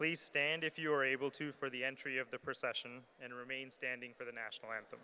Please stand if you are able to for the entry of the procession and remain standing for the national anthem.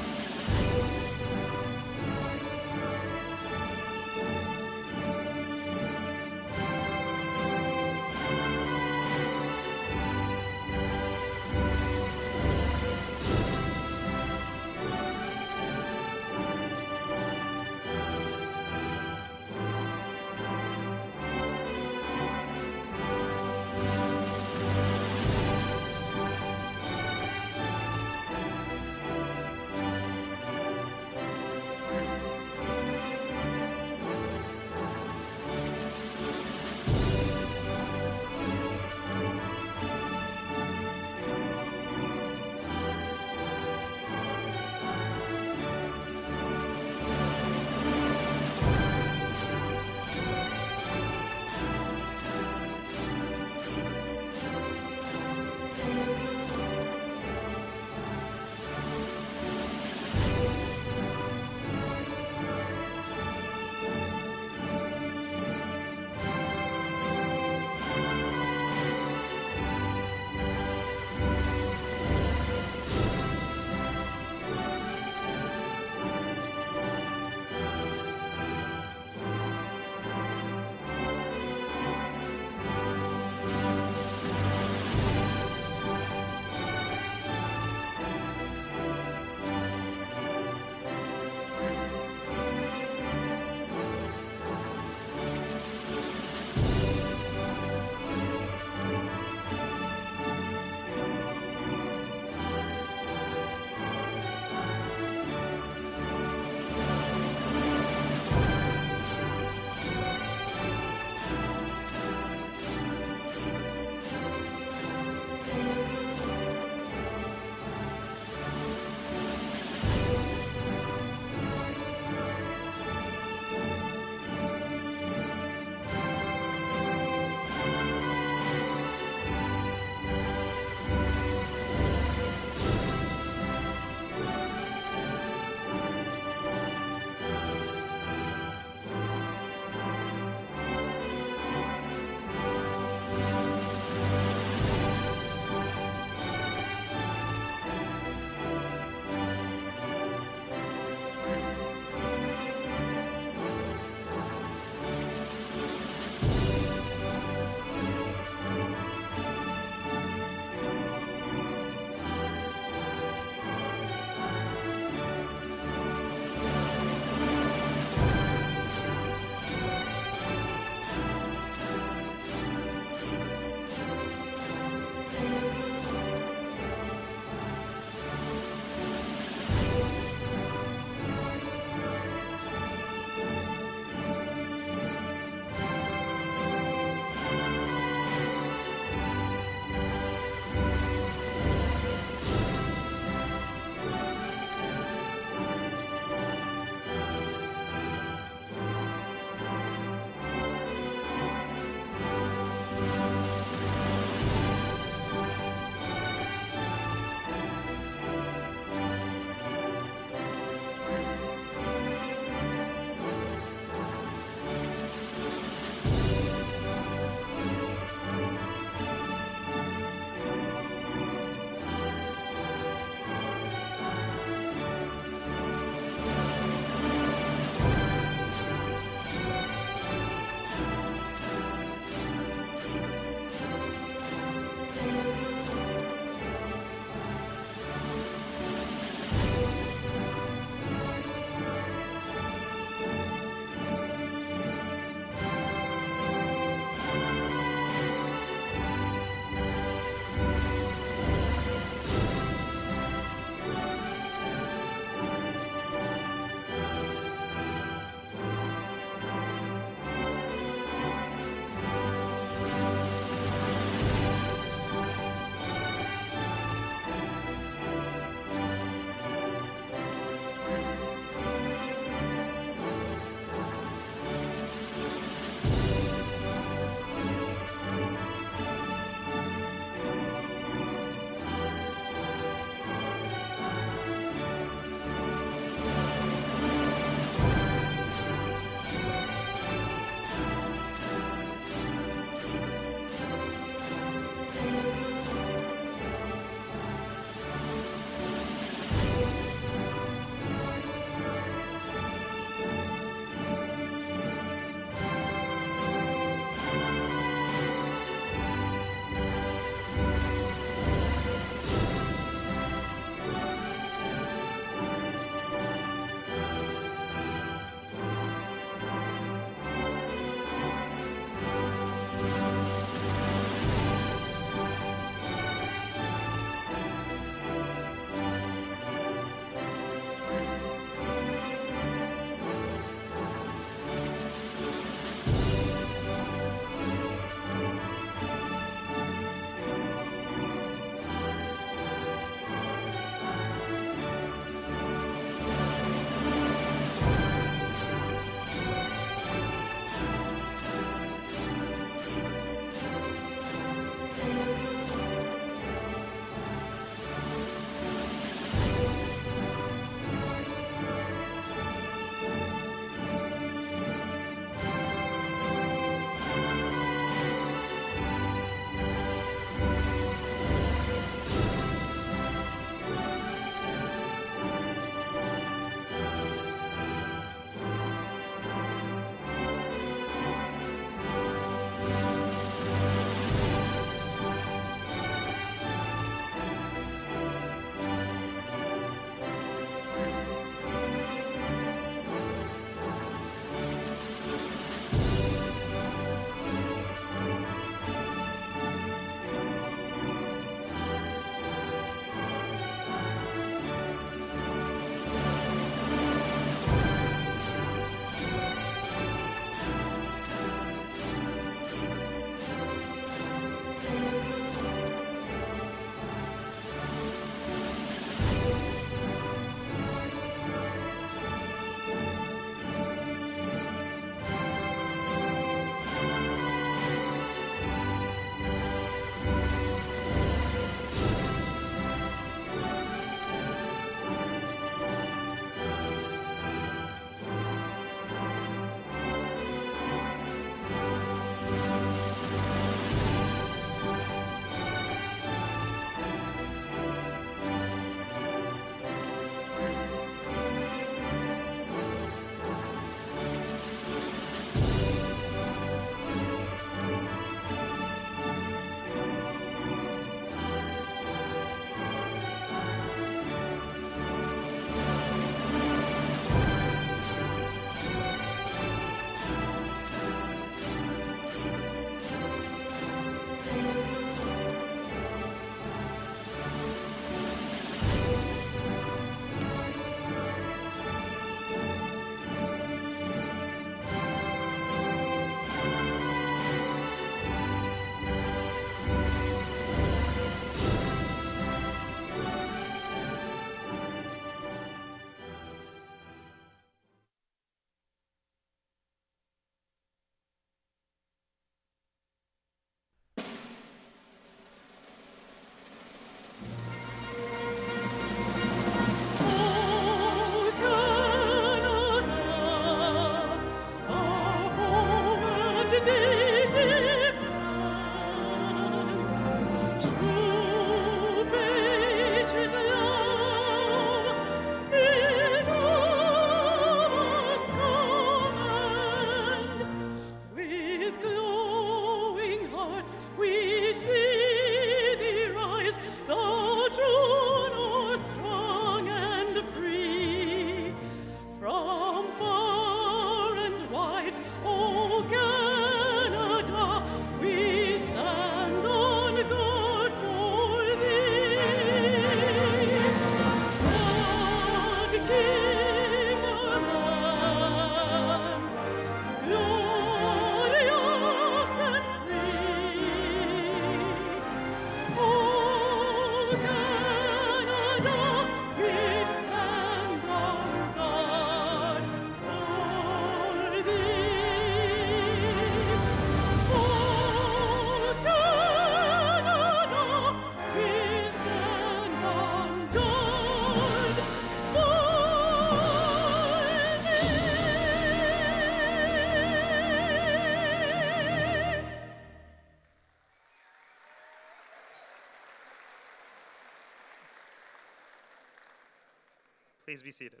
Please be seated.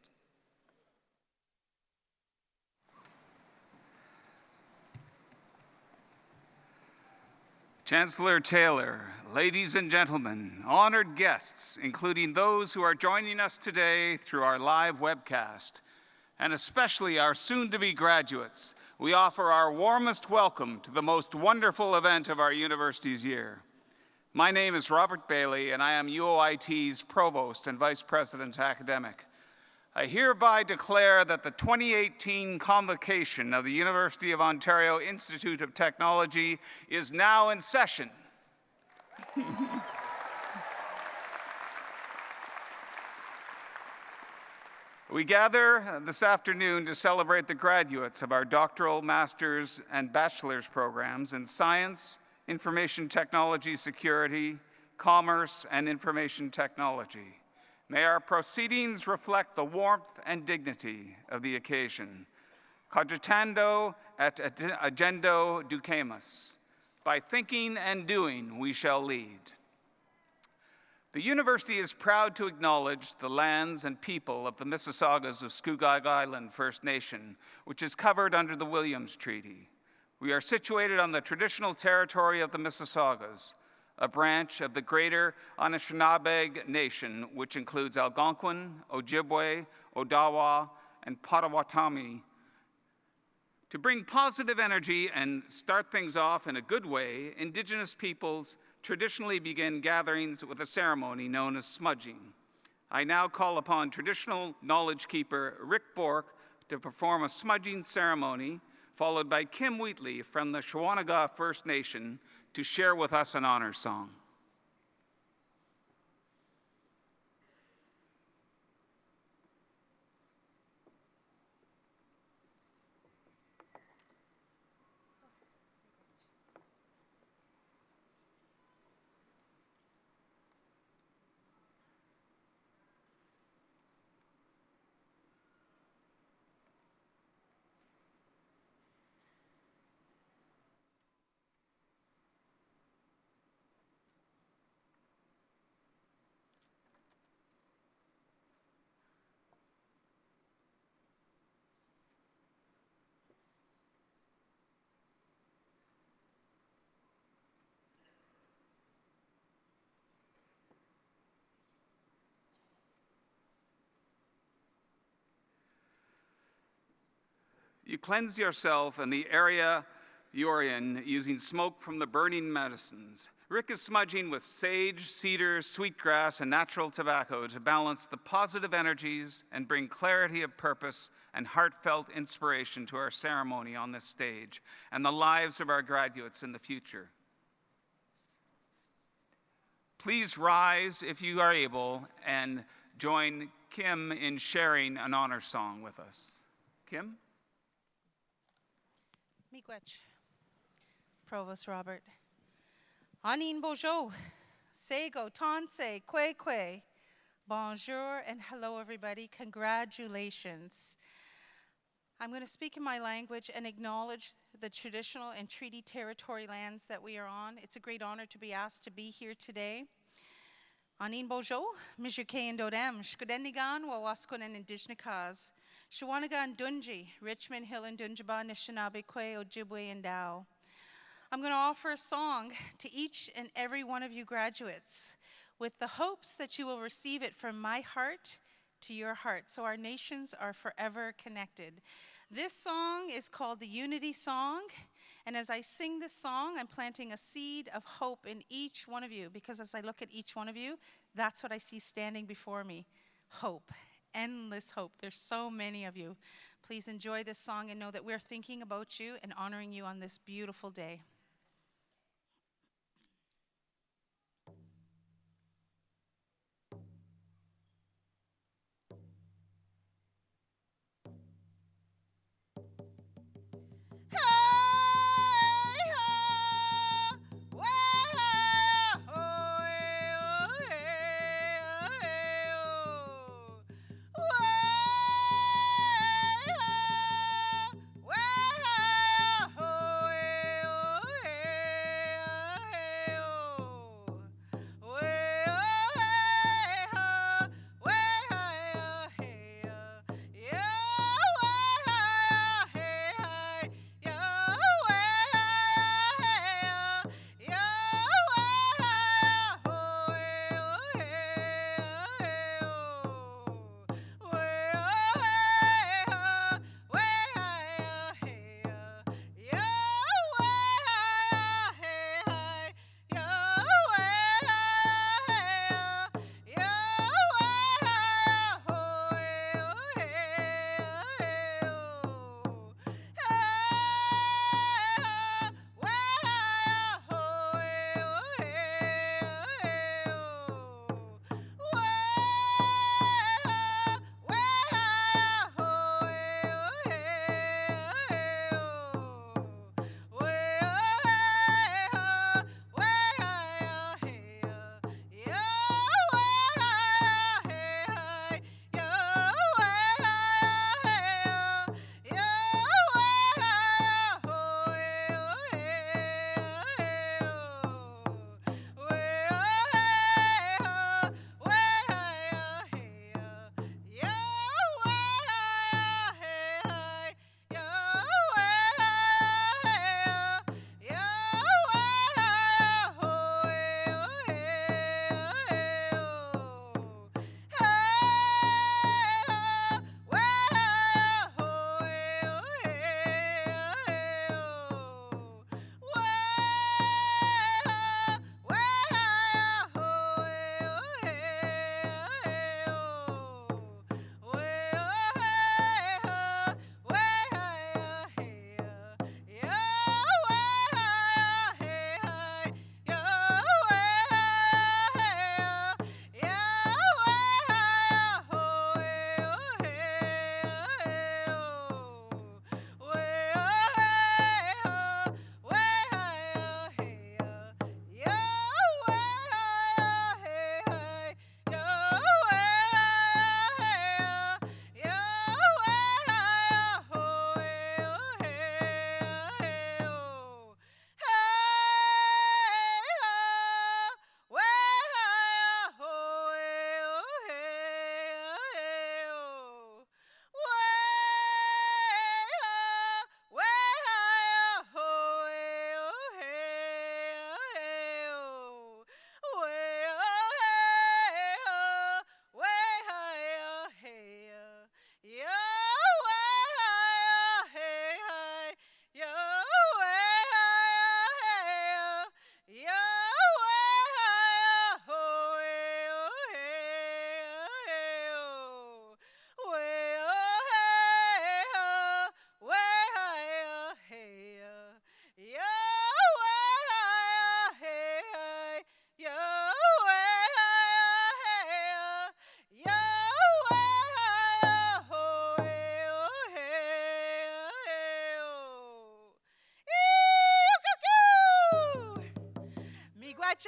Chancellor Taylor, ladies and gentlemen, honored guests, including those who are joining us today through our live webcast, and especially our soon-to-be graduates, we offer our warmest welcome to the most wonderful event of our university's year. My name is Robert Bailey, and I am UOIT's Provost and Vice President Academic. I hereby declare that the 2018 Convocation of the University of Ontario Institute of Technology is now in session. We gather this afternoon to celebrate the graduates of our doctoral, master's, and bachelor's programs in science, information technology security, commerce, and information technology. May our proceedings reflect the warmth and dignity of the occasion. Cogitando et agendo ducamus. By thinking and doing, we shall lead. The university is proud to acknowledge the lands and people of the Mississaugas of Scugog Island First Nation, which is covered under the Williams Treaty. We are situated on the traditional territory of the Mississaugas, a branch of the greater Anishinaabe Nation, which includes Algonquin, Ojibwe, Odawa, and Potawatomi. To bring positive energy and start things off in a good way, Indigenous peoples traditionally begin gatherings with a ceremony known as smudging. I now call upon traditional knowledge keeper Rick Bork to perform a smudging ceremony, followed by Kim Wheatley from the Shawanaga First Nation to share with us an honor song. You cleanse yourself and the area you're in using smoke from the burning medicines. Rick is smudging with sage, cedar, sweetgrass, and natural tobacco to balance the positive energies and bring clarity of purpose and heartfelt inspiration to our ceremony on this stage and the lives of our graduates in the future. Please rise if you are able and join Kim in sharing an honor song with us. Kim? Miigwech. Provost Robert. Anin bojo, sego, tanse, kwe. Bonjour and hello everybody. Congratulations. I'm going to speak in my language and acknowledge the traditional and treaty territory lands that we are on. It's a great honor to be asked to be here today. Anin bojo, mijuke indodem, shkudenigan wawaskonen Indigenous. Shawanagan Dunji, Richmond Hill and Dunjaba, Anishinaabe, Kwe, Ojibwe, and Dow. I'm going to offer a song to each and every one of you graduates with the hopes that you will receive it from my heart to your heart, so our nations are forever connected. This song is called the Unity Song, and as I sing this song, I'm planting a seed of hope in each one of you, because as I look at each one of you, that's what I see standing before me, hope. Endless hope. There's so many of you. Please enjoy this song and know that we're thinking about you and honoring you on this beautiful day.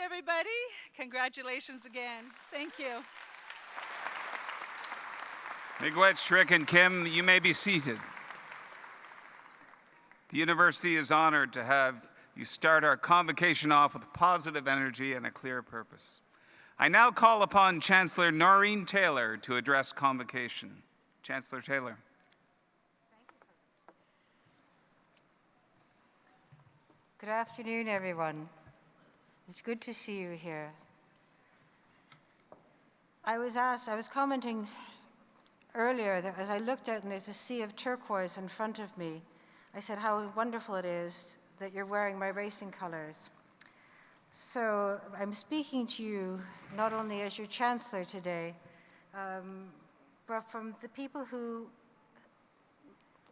everybody. Congratulations again. Thank you. Miigwech, Shrik, and Kim, you may be seated. The university is honored to have you start our convocation off with positive energy and a clear purpose. I now call upon Chancellor Noreen Taylor to address convocation. Chancellor Taylor. Good afternoon, everyone. It's good to see you here. I was commenting earlier that as I looked out and there's a sea of turquoise in front of me, I said how wonderful it is that you're wearing my racing colors. So I'm speaking to you not only as your Chancellor today, but from the people who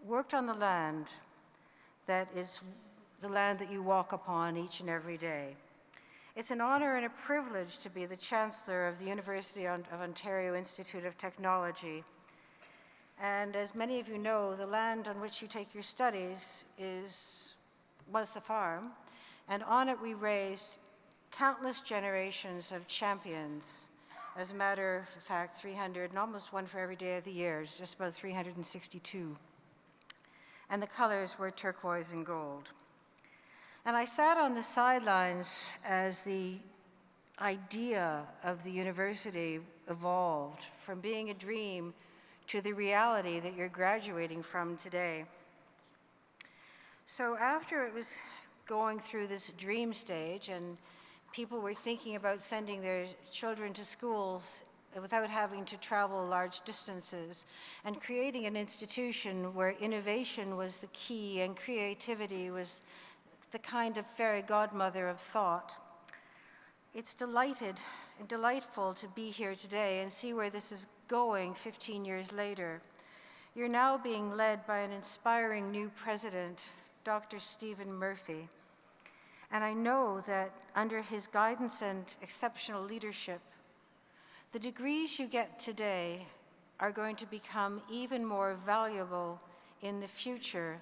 worked on the land that is the land that you walk upon each and every day. It's an honor and a privilege to be the Chancellor of the University of Ontario Institute of Technology. And as many of you know, the land on which you take your studies was the farm, and on it we raised countless generations of champions. As a matter of fact, 300, and almost one for every day of the year, just about 362. And the colors were turquoise and gold. And I sat on the sidelines as the idea of the university evolved from being a dream to the reality that you're graduating from today. So after it was going through this dream stage and people were thinking about sending their children to schools without having to travel large distances and creating an institution where innovation was the key and creativity was the kind of fairy godmother of thought. It's delightful to be here today and see where this is going 15 years later. You're now being led by an inspiring new president, Dr. Stephen Murphy. And I know that under his guidance and exceptional leadership, the degrees you get today are going to become even more valuable in the future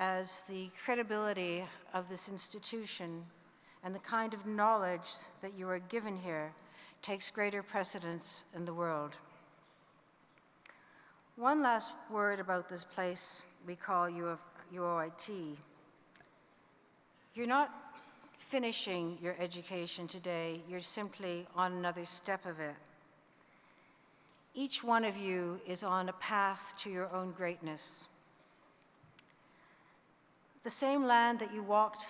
as the credibility of this institution and the kind of knowledge that you are given here takes greater precedence in the world. One last word about this place we call UOIT. You're not finishing your education today, you're simply on another step of it. Each one of you is on a path to your own greatness. The same land that you walked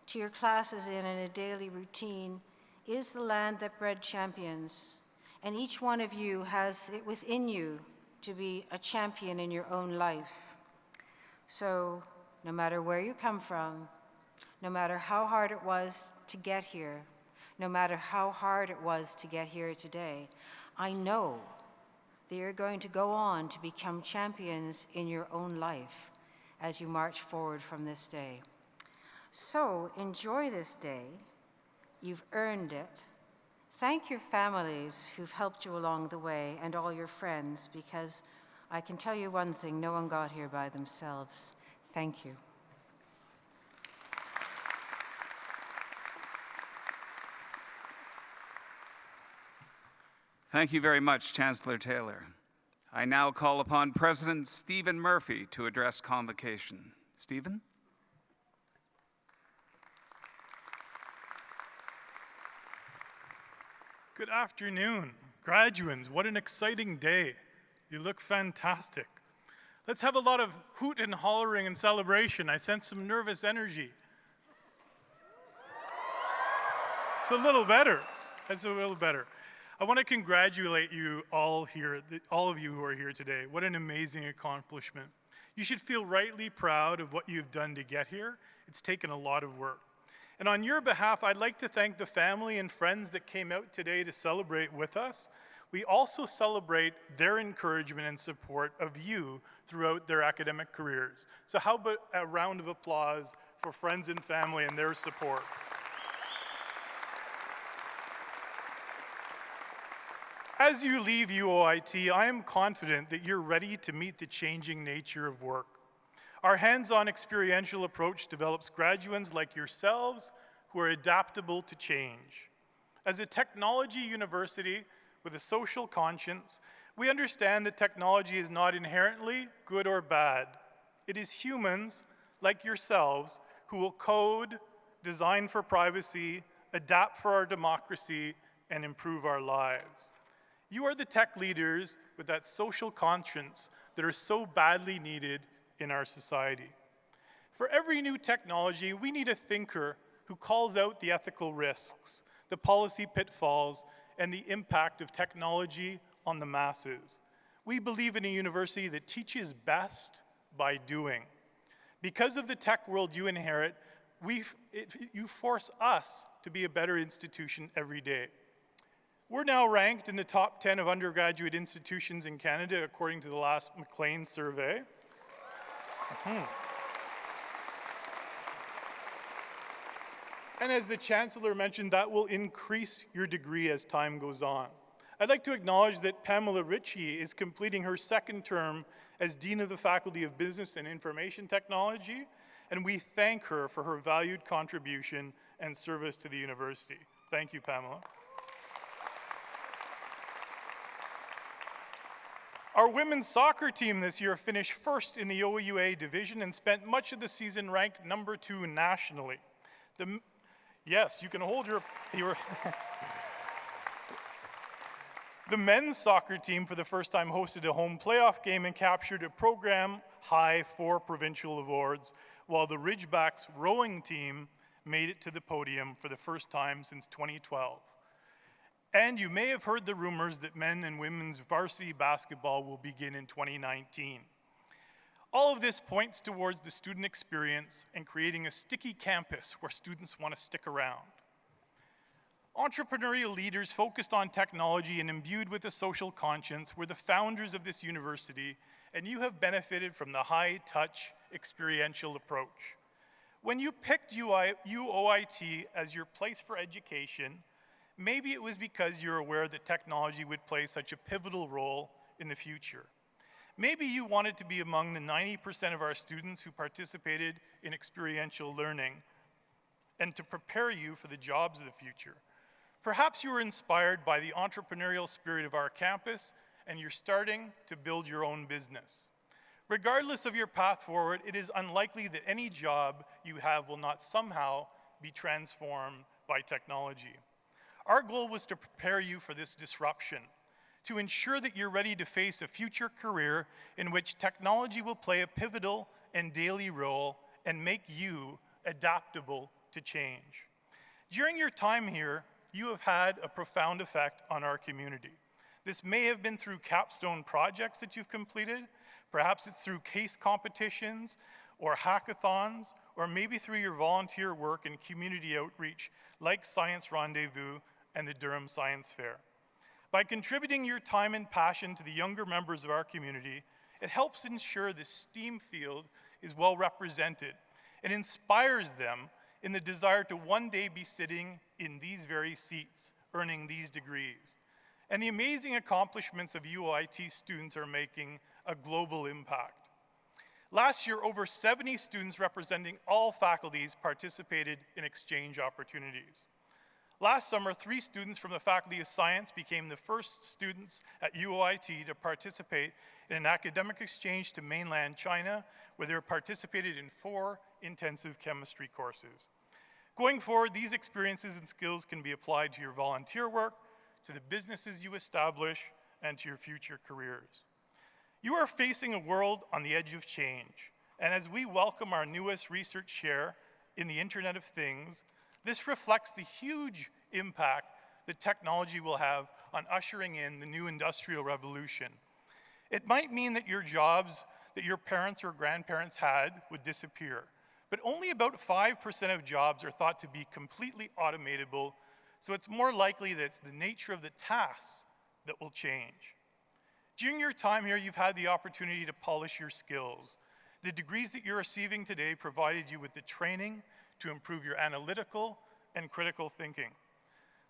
to your classes in a daily routine is the land that bred champions, and each one of you has it within you to be a champion in your own life. So no matter where you come from, no matter how hard it was to get here, no matter how hard it was to get here today, I know that you're going to go on to become champions in your own life as you march forward from this day. So enjoy this day. You've earned it. Thank your families who've helped you along the way and all your friends, because I can tell you one thing, no one got here by themselves. Thank you. Thank you very much, Chancellor Taylor. I now call upon President Stephen Murphy to address convocation. Stephen? Good afternoon, graduates. What an exciting day. You look fantastic. Let's have a lot of hoot and hollering and celebration. I sense some nervous energy. It's a little better. That's a little better. I want to congratulate you all here, all of you who are here today. What an amazing accomplishment. You should feel rightly proud of what you've done to get here. It's taken a lot of work. And on your behalf, I'd like to thank the family and friends that came out today to celebrate with us. We also celebrate their encouragement and support of you throughout their academic careers. So how about a round of applause for friends and family and their support. As you leave UOIT, I am confident that you're ready to meet the changing nature of work. Our hands-on experiential approach develops graduates like yourselves who are adaptable to change. As a technology university with a social conscience, we understand that technology is not inherently good or bad. It is humans, like yourselves, who will code, design for privacy, adapt for our democracy, and improve our lives. You are the tech leaders with that social conscience that are so badly needed in our society. For every new technology, we need a thinker who calls out the ethical risks, the policy pitfalls, and the impact of technology on the masses. We believe in a university that teaches best by doing. Because of the tech world you inherit, you force us to be a better institution every day. We're now ranked in the top 10 of undergraduate institutions in Canada, according to the last Maclean survey. And as the Chancellor mentioned, that will increase your degree as time goes on. I'd like to acknowledge that Pamela Ritchie is completing her second term as Dean of the Faculty of Business and Information Technology, and we thank her for her valued contribution and service to the university. Thank you, Pamela. Our women's soccer team this year finished first in the OUA division and spent much of the season ranked number 2 nationally. Yes, you can hold your The men's soccer team for the first time hosted a home playoff game and captured a program high 4 provincial awards, while the Ridgebacks rowing team made it to the podium for the first time since 2012. And you may have heard the rumors that men and women's varsity basketball will begin in 2019. All of this points towards the student experience and creating a sticky campus where students want to stick around. Entrepreneurial leaders focused on technology and imbued with a social conscience were the founders of this university, and you have benefited from the high-touch, experiential approach. When you picked UOIT as your place for education, maybe it was because you're aware that technology would play such a pivotal role in the future. Maybe you wanted to be among the 90% of our students who participated in experiential learning and to prepare you for the jobs of the future. Perhaps you were inspired by the entrepreneurial spirit of our campus and you're starting to build your own business. Regardless of your path forward, it is unlikely that any job you have will not somehow be transformed by technology. Our goal was to prepare you for this disruption, to ensure that you're ready to face a future career in which technology will play a pivotal and daily role and make you adaptable to change. During your time here, you have had a profound effect on our community. This may have been through capstone projects that you've completed, perhaps it's through case competitions or hackathons, or maybe through your volunteer work and community outreach like Science Rendezvous and the Durham Science Fair. By contributing your time and passion to the younger members of our community, it helps ensure the STEAM field is well represented and inspires them in the desire to one day be sitting in these very seats, earning these degrees. And the amazing accomplishments of UOIT students are making a global impact. Last year, over 70 students representing all faculties participated in exchange opportunities. Last summer, 3 students from the Faculty of Science became the first students at UOIT to participate in an academic exchange to mainland China, where they participated in 4 intensive chemistry courses. Going forward, these experiences and skills can be applied to your volunteer work, to the businesses you establish, and to your future careers. You are facing a world on the edge of change, and as we welcome our newest research chair in the Internet of Things, this reflects the huge impact that technology will have on ushering in the new industrial revolution. It might mean that your jobs that your parents or grandparents had would disappear, but only about 5% of jobs are thought to be completely automatable, so it's more likely that it's the nature of the tasks that will change. During your time here, you've had the opportunity to polish your skills. The degrees that you're receiving today provided you with the training to improve your analytical and critical thinking.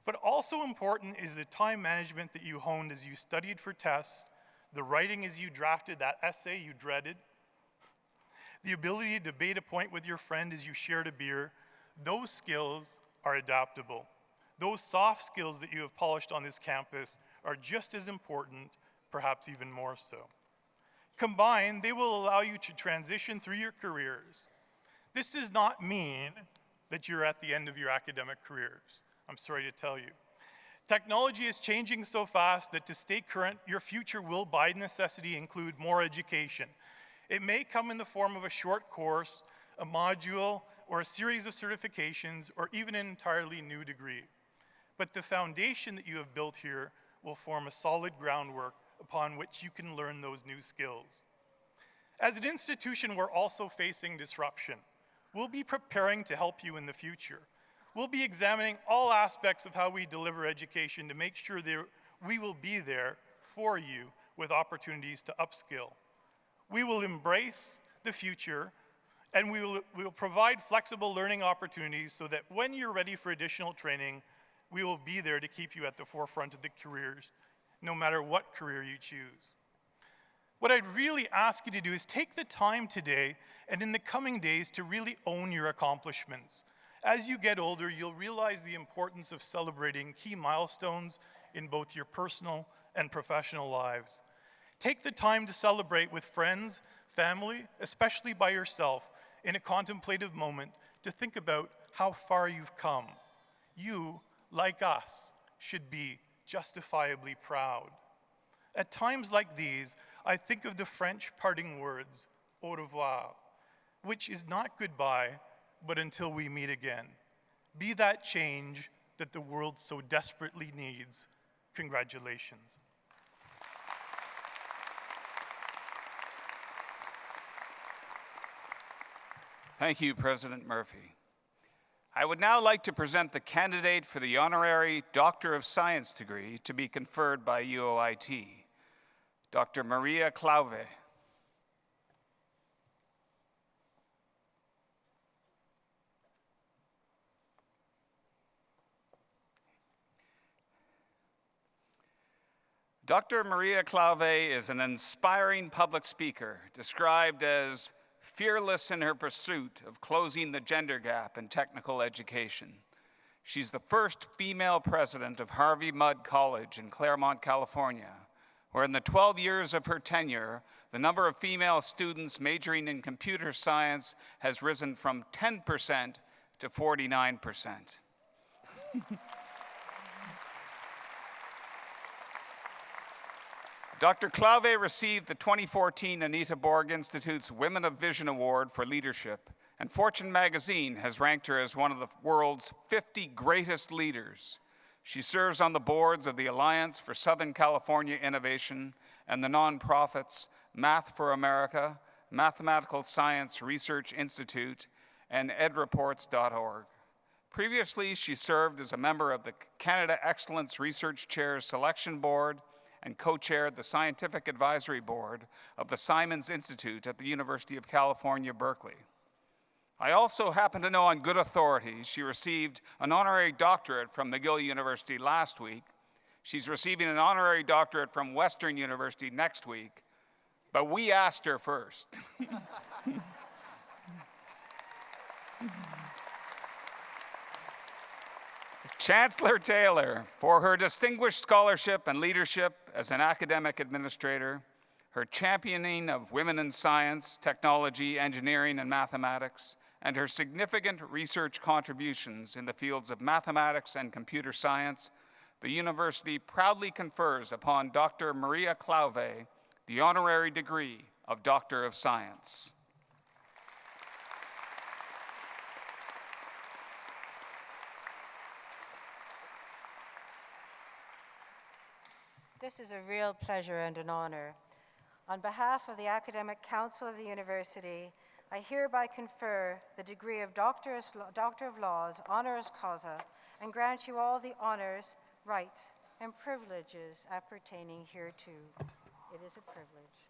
But also important is the time management that you honed as you studied for tests, the writing as you drafted that essay you dreaded, the ability to debate a point with your friend as you shared a beer. Those skills are adaptable. Those soft skills that you have polished on this campus are just as important, perhaps even more so. Combined, they will allow you to transition through your careers. This does not mean that you're at the end of your academic careers. I'm sorry to tell you. Technology is changing so fast that to stay current, your future will by necessity include more education. It may come in the form of a short course, a module, or a series of certifications, or even an entirely new degree. But the foundation that you have built here will form a solid groundwork upon which you can learn those new skills. As an institution, we're also facing disruption. We'll be preparing to help you in the future. We'll be examining all aspects of how we deliver education to make sure that we will be there for you with opportunities to upskill. We will embrace the future, and we will provide flexible learning opportunities so that when you're ready for additional training, we will be there to keep you at the forefront of the careers, no matter what career you choose. What I'd really ask you to do is take the time today and in the coming days to really own your accomplishments. As you get older, you'll realize the importance of celebrating key milestones in both your personal and professional lives. Take the time to celebrate with friends, family, especially by yourself, in a contemplative moment to think about how far you've come. You, like us, should be justifiably proud. At times like these, I think of the French parting words, au revoir, which is not goodbye, but until we meet again. Be that change that the world so desperately needs. Congratulations. Thank you, President Murphy. I would now like to present the candidate for the Honorary Doctor of Science degree to be conferred by UOIT, Dr. Maria Clauve. Dr. Maria Clauve is an inspiring public speaker, described as fearless in her pursuit of closing the gender gap in technical education. She's the first female president of Harvey Mudd College in Claremont, California, where in the 12 years of her tenure, the number of female students majoring in computer science has risen from 10% to 49%. Dr. Clauve received the 2014 Anita Borg Institute's Women of Vision Award for Leadership, and Fortune magazine has ranked her as one of the world's 50 greatest leaders. She serves on the boards of the Alliance for Southern California Innovation and the nonprofits Math for America, Mathematical Science Research Institute, and edreports.org. Previously, she served as a member of the Canada Excellence Research Chairs Selection Board and co-chaired the Scientific Advisory Board of the Simons Institute at the University of California, Berkeley. I also happen to know on good authority she received an honorary doctorate from McGill University last week. She's receiving an honorary doctorate from Western University next week, but we asked her first. Chancellor Taylor, for her distinguished scholarship and leadership as an academic administrator, her championing of women in science, technology, engineering, and mathematics, and her significant research contributions in the fields of mathematics and computer science, the university proudly confers upon Dr. Maria Clauve the honorary degree of Doctor of Science. This is a real pleasure and an honor. On behalf of the Academic Council of the University, I hereby confer the degree of Doctor of Laws, honoris causa, and grant you all the honors, rights, and privileges appertaining hereto. It is a privilege.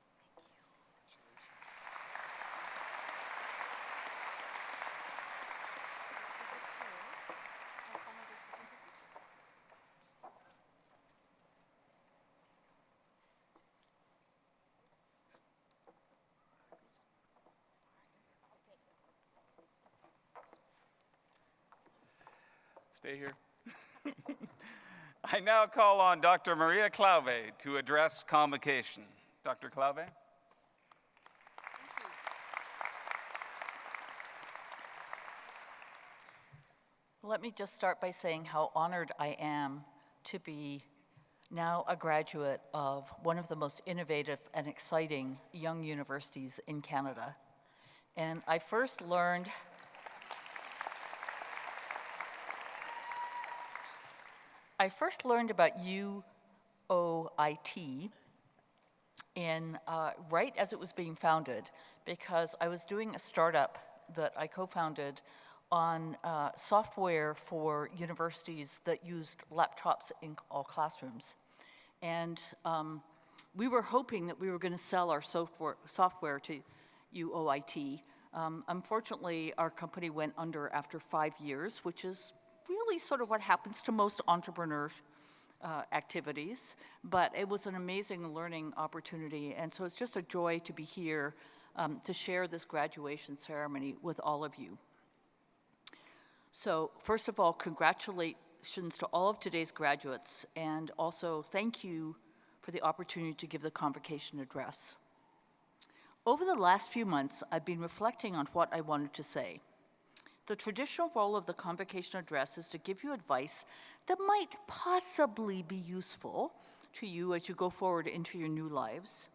Stay here. I now call on Dr. Maria Clave to address Convocation. Dr. Clave? Let me just start by saying how honored I am to be now a graduate of one of the most innovative and exciting young universities in Canada. And I first learned about UOIT right as it was being founded, because I was doing a startup that I co-founded on software for universities that used laptops in all classrooms. And we were hoping that we were going to sell our software to UOIT. Unfortunately, our company went under after 5 years, which is really sort of what happens to most entrepreneur activities. But it was an amazing learning opportunity, and so it's just a joy to be here to share this graduation ceremony with all of you. So first of all, congratulations to all of today's graduates, and also thank you for the opportunity to give the convocation address. Over the last few months, I've been reflecting on what I wanted to say. The traditional role of the convocation address is to give you advice that might possibly be useful to you as you go forward into your new lives,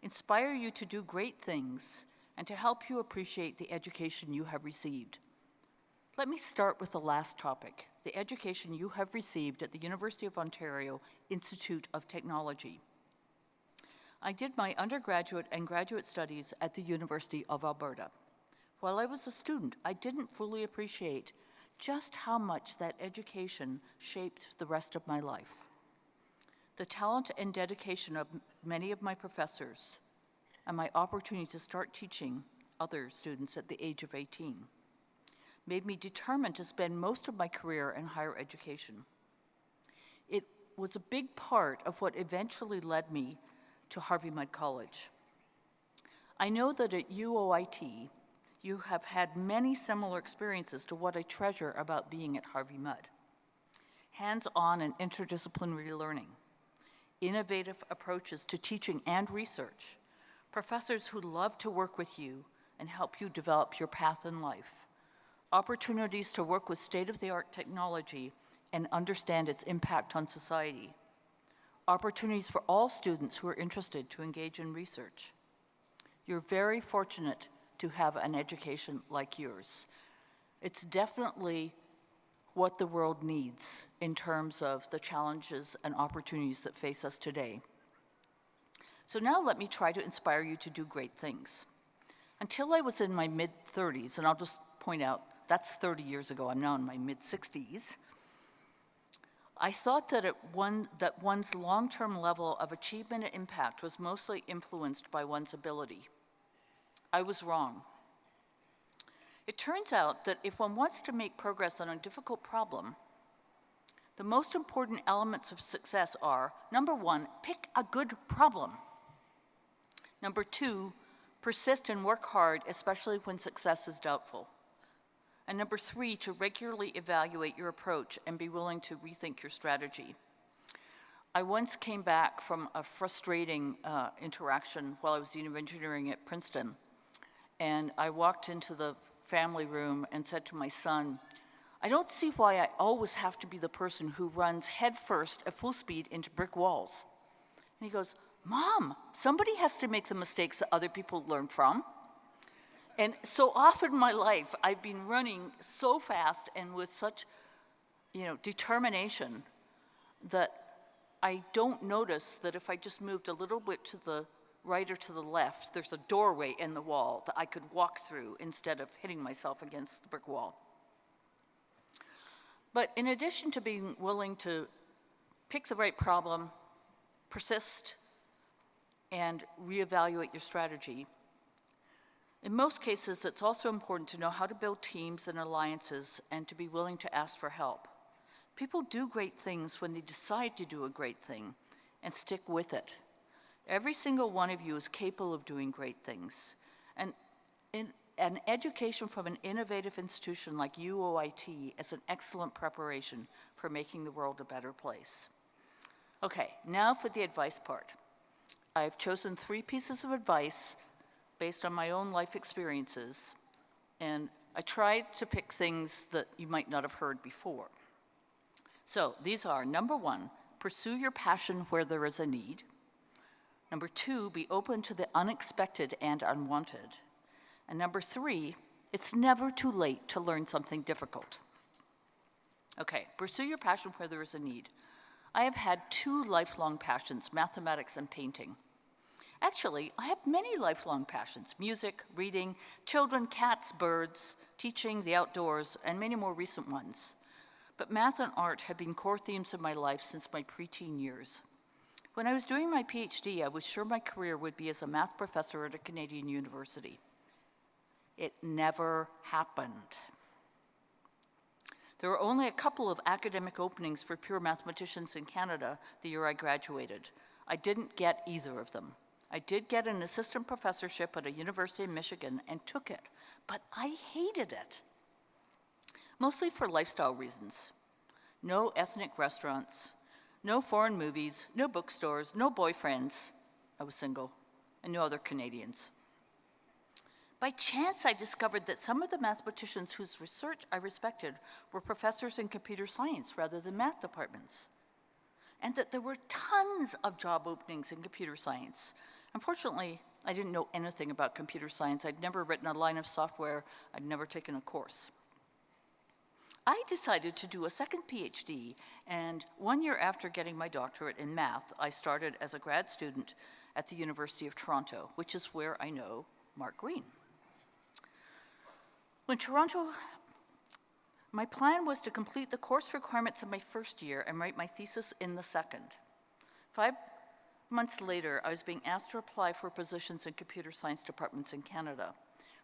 inspire you to do great things, and to help you appreciate the education you have received. Let me start with the last topic, the education you have received at the University of Ontario Institute of Technology. I did my undergraduate and graduate studies at the University of Alberta. While I was a student, I didn't fully appreciate just how much that education shaped the rest of my life. The talent and dedication of many of my professors, and my opportunity to start teaching other students at the age of 18, made me determined to spend most of my career in higher education. It was a big part of what eventually led me to Harvey Mudd College. I know that at UOIT, you have had many similar experiences to what I treasure about being at Harvey Mudd. Hands-on and interdisciplinary learning, innovative approaches to teaching and research, professors who love to work with you and help you develop your path in life, opportunities to work with state-of-the-art technology and understand its impact on society, opportunities for all students who are interested to engage in research. You're very fortunate to have an education like yours. It's definitely what the world needs in terms of the challenges and opportunities that face us today. So now let me try to inspire you to do great things. Until I was in my mid-30s, and I'll just point out, that's 30 years ago, I'm now in my mid-60s, I thought that one's long-term level of achievement and impact was mostly influenced by one's ability. I was wrong. It turns out that if one wants to make progress on a difficult problem, the most important elements of success are, number one, pick a good problem. Number two, persist and work hard, especially when success is doubtful. And number three, to regularly evaluate your approach and be willing to rethink your strategy. I once came back from a frustrating interaction while I was dean of engineering at Princeton, and I walked into the family room and said to my son, I don't see why I always have to be the person who runs headfirst at full speed into brick walls. And he goes, Mom, somebody has to make the mistakes that other people learn from. And so often in my life, I've been running so fast and with such, determination that I don't notice that if I just moved a little bit to the right or to the left, there's a doorway in the wall that I could walk through instead of hitting myself against the brick wall. But in addition to being willing to pick the right problem, persist, and reevaluate your strategy, in most cases, it's also important to know how to build teams and alliances and to be willing to ask for help. People do great things when they decide to do a great thing and stick with it. Every single one of you is capable of doing great things. And an education from an innovative institution like UOIT is an excellent preparation for making the world a better place. Okay, now for the advice part. I've chosen 3 pieces of advice based on my own life experiences, and I tried to pick things that you might not have heard before. So these are, number 1, pursue your passion where there is a need. Number 2, be open to the unexpected and unwanted. And number 3, it's never too late to learn something difficult. Okay, pursue your passion where there is a need. I have had 2 lifelong passions, mathematics and painting. Actually, I have many lifelong passions: music, reading, children, cats, birds, teaching, the outdoors, and many more recent ones. But math and art have been core themes of my life since my preteen years. When I was doing my PhD, I was sure my career would be as a math professor at a Canadian university. It never happened. There were only a couple of academic openings for pure mathematicians in Canada the year I graduated. I didn't get either of them. I did get an assistant professorship at a university in Michigan and took it, but I hated it. Mostly for lifestyle reasons. No ethnic restaurants, no foreign movies, no bookstores, no boyfriends. I was single, and no other Canadians. By chance, I discovered that some of the mathematicians whose research I respected were professors in computer science rather than math departments, and that there were tons of job openings in computer science. Unfortunately, I didn't know anything about computer science. I'd never written a line of software. I'd never taken a course. I decided to do a second PhD, and 1 year after getting my doctorate in math, I started as a grad student at the University of Toronto, which is where I know Mark Green. My plan was to complete the course requirements of my first year and write my thesis in the second. 5 months later, I was being asked to apply for positions in computer science departments in Canada.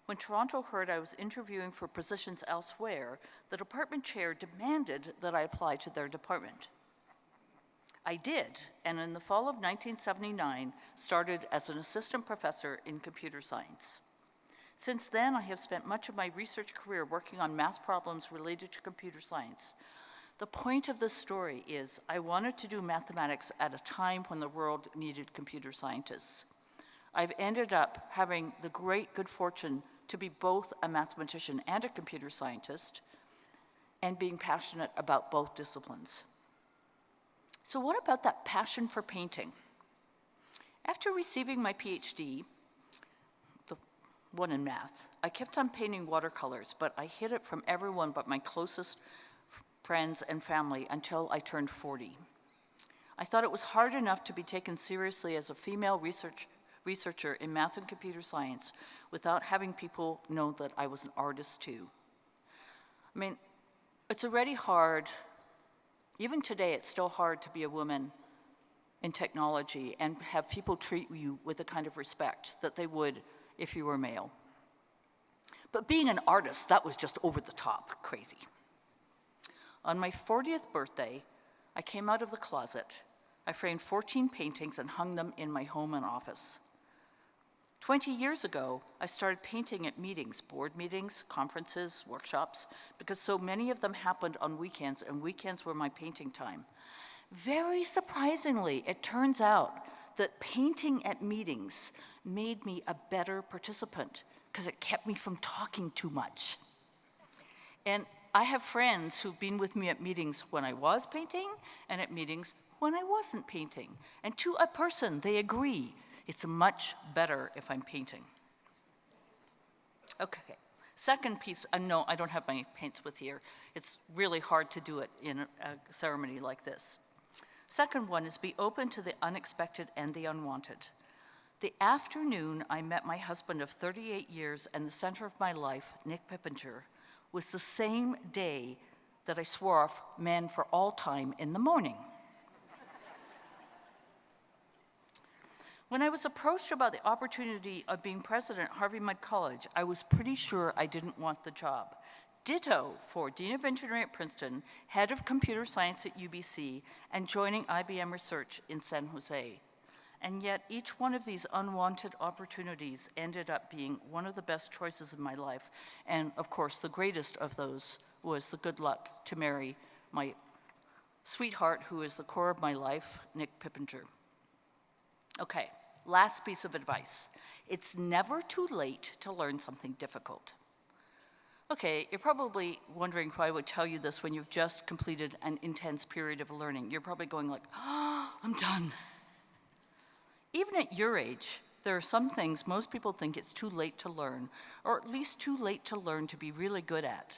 When Toronto heard I was interviewing for positions elsewhere, the department chair demanded that I apply to their department. I did, and in the fall of 1979, started as an assistant professor in computer science. Since then, I have spent much of my research career working on math problems related to computer science. The point of this story is I wanted to do mathematics at a time when the world needed computer scientists. I've ended up having the great good fortune to be both a mathematician and a computer scientist, and being passionate about both disciplines. So what about that passion for painting? After receiving my PhD, the one in math, I kept on painting watercolors, but I hid it from everyone but my closest friends and family until I turned 40. I thought it was hard enough to be taken seriously as a female researcher in math and computer science without having people know that I was an artist too. I mean, it's already hard, even today it's still hard to be a woman in technology and have people treat you with the kind of respect that they would if you were male. But being an artist, that was just over the top crazy. On my 40th birthday, I came out of the closet. I framed 14 paintings and hung them in my home and office. 20 years ago, I started painting at meetings, board meetings, conferences, workshops, because so many of them happened on weekends, and weekends were my painting time. Very surprisingly, it turns out that painting at meetings made me a better participant because it kept me from talking too much. And I have friends who've been with me at meetings when I was painting and at meetings when I wasn't painting. And to a person, they agree it's much better if I'm painting. Okay, second piece, no, I don't have my paints with here. It's really hard to do it in a ceremony like this. Second one is be open to the unexpected and the unwanted. The afternoon I met my husband of 38 years and the center of my life, Nick Pippinger, was the same day that I swore off men for all time in the morning. When I was approached about the opportunity of being president at Harvey Mudd College, I was pretty sure I didn't want the job. Ditto for Dean of Engineering at Princeton, Head of Computer Science at UBC, and joining IBM Research in San Jose. And yet each one of these unwanted opportunities ended up being one of the best choices in my life. And of course, the greatest of those was the good luck to marry my sweetheart, who is the core of my life, Nick Pippinger. Okay, last piece of advice. It's never too late to learn something difficult. Okay, you're probably wondering why I would tell you this when you've just completed an intense period of learning. You're probably going like, oh, I'm done. Even at your age, there are some things most people think it's too late to learn, or at least too late to learn to be really good at.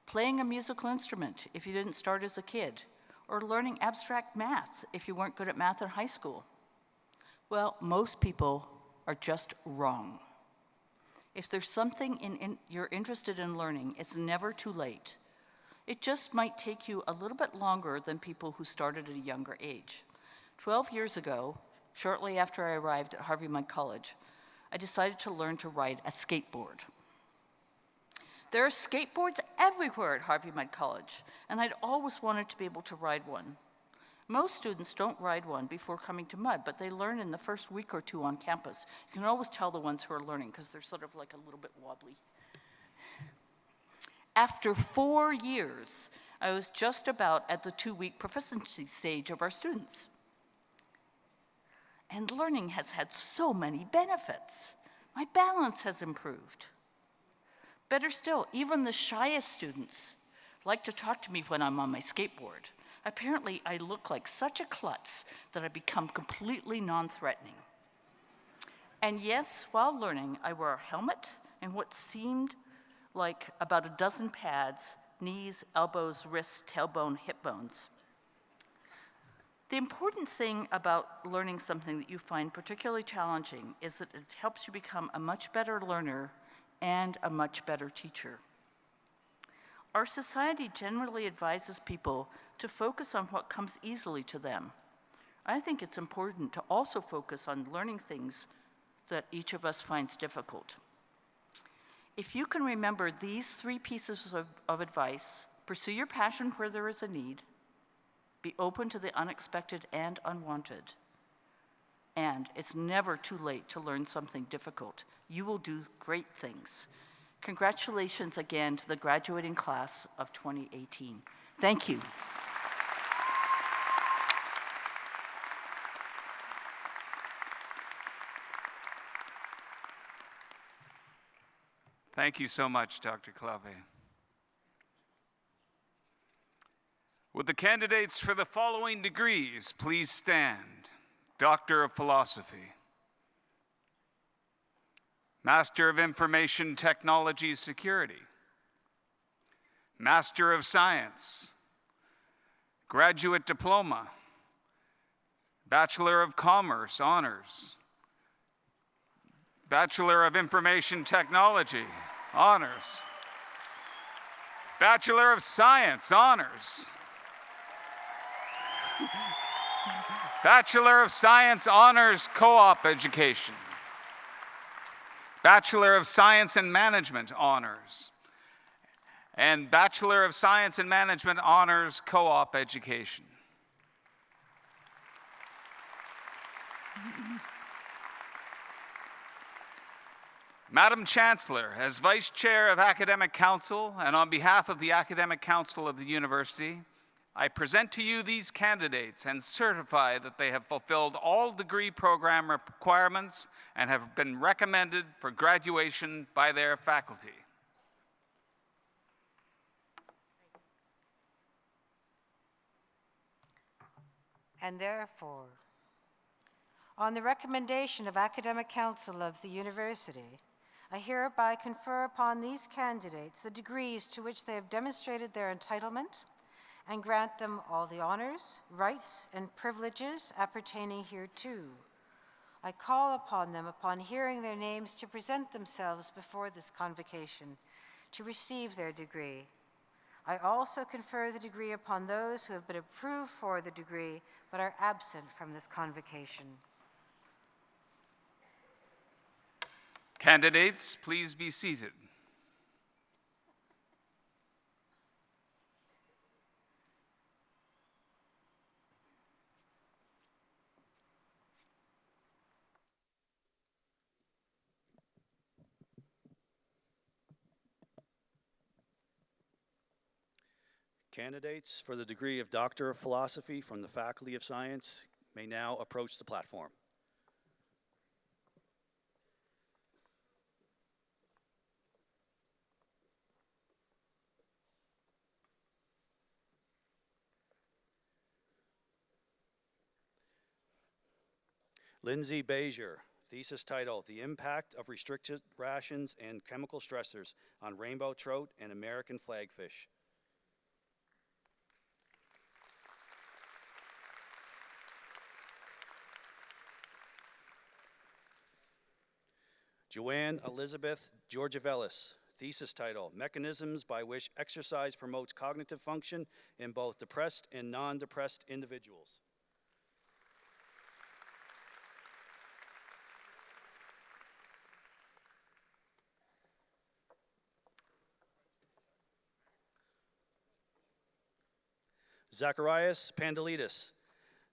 Playing a musical instrument if you didn't start as a kid, or learning abstract math if you weren't good at math in high school. Well, most people are just wrong. If there's something you're interested in learning, it's never too late. It just might take you a little bit longer than people who started at a younger age. 12 years ago, shortly after I arrived at Harvey Mudd College, I decided to learn to ride a skateboard. There are skateboards everywhere at Harvey Mudd College, and I'd always wanted to be able to ride one. Most students don't ride one before coming to Mudd, but they learn in the first week or two on campus. You can always tell the ones who are learning because they're sort of like a little bit wobbly. After 4 years, I was just about at the 2-week proficiency stage of our students. And learning has had so many benefits. My balance has improved. Better still, even the shyest students like to talk to me when I'm on my skateboard. Apparently, I look like such a klutz that I become completely non-threatening. And yes, while learning, I wore a helmet and what seemed like about a dozen pads, knees, elbows, wrists, tailbone, hip bones. The important thing about learning something that you find particularly challenging is that it helps you become a much better learner and a much better teacher. Our society generally advises people to focus on what comes easily to them. I think it's important to also focus on learning things that each of us finds difficult. If you can remember these 3 pieces of advice, pursue your passion where there is a need, be open to the unexpected and unwanted, and it's never too late to learn something difficult. You will do great things. Congratulations again to the graduating class of 2018. Thank you. Thank you so much, Dr. Clave. Would the candidates for the following degrees please stand? Doctor of Philosophy, Master of Information Technology Security, Master of Science, Graduate Diploma, Bachelor of Commerce Honors, Bachelor of Information Technology Honors, Bachelor of Science Honors, Bachelor of Science Honors Co-op Education, Bachelor of Science and Management Honors, and Bachelor of Science and Management Honors Co-op Education. Madam Chancellor, as Vice Chair of Academic Council and on behalf of the Academic Council of the University, I present to you these candidates and certify that they have fulfilled all degree program requirements and have been recommended for graduation by their faculty. And therefore, on the recommendation of Academic Council of the University, I hereby confer upon these candidates the degrees to which they have demonstrated their entitlement and grant them all the honors, rights, and privileges appertaining hereto. I call upon them, upon hearing their names, to present themselves before this convocation to receive their degree. I also confer the degree upon those who have been approved for the degree but are absent from this convocation. Candidates, please be seated. Candidates for the degree of Doctor of Philosophy from the Faculty of Science may now approach the platform. Lindsay Bezier, thesis title, The Impact of Restricted Rations and Chemical Stressors on Rainbow Trout and American Flagfish. Joanne Elizabeth Georgivelis, thesis title, Mechanisms by which Exercise Promotes Cognitive Function in Both Depressed and Non-Depressed Individuals. Zacharias Pandelitis,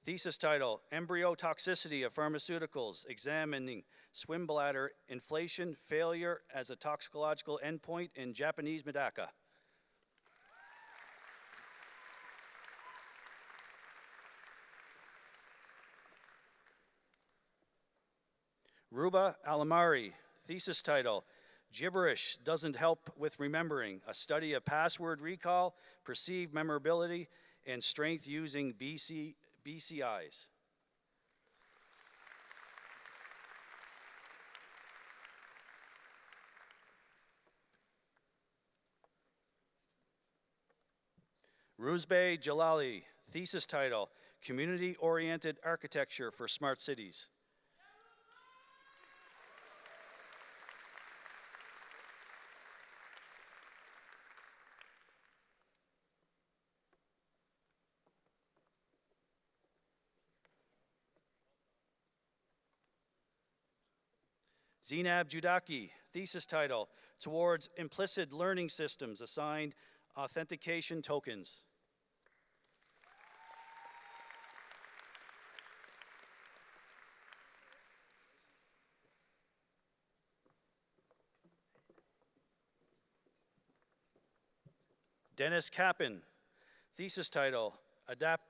thesis title, Embryo Toxicity of Pharmaceuticals, Examining Swim Bladder Inflation Failure as a Toxicological Endpoint in Japanese Medaka. Ruba Alamari, thesis title, Gibberish Doesn't Help with Remembering, a study of password recall, perceived memorability, and strength using BCIs. Ruzbe Jalali, thesis title, Community-Oriented Architecture for Smart Cities. Zinab Judaki, thesis title, Towards Implicit Learning Systems Assigned Authentication Tokens. Dennis Kappen, thesis title,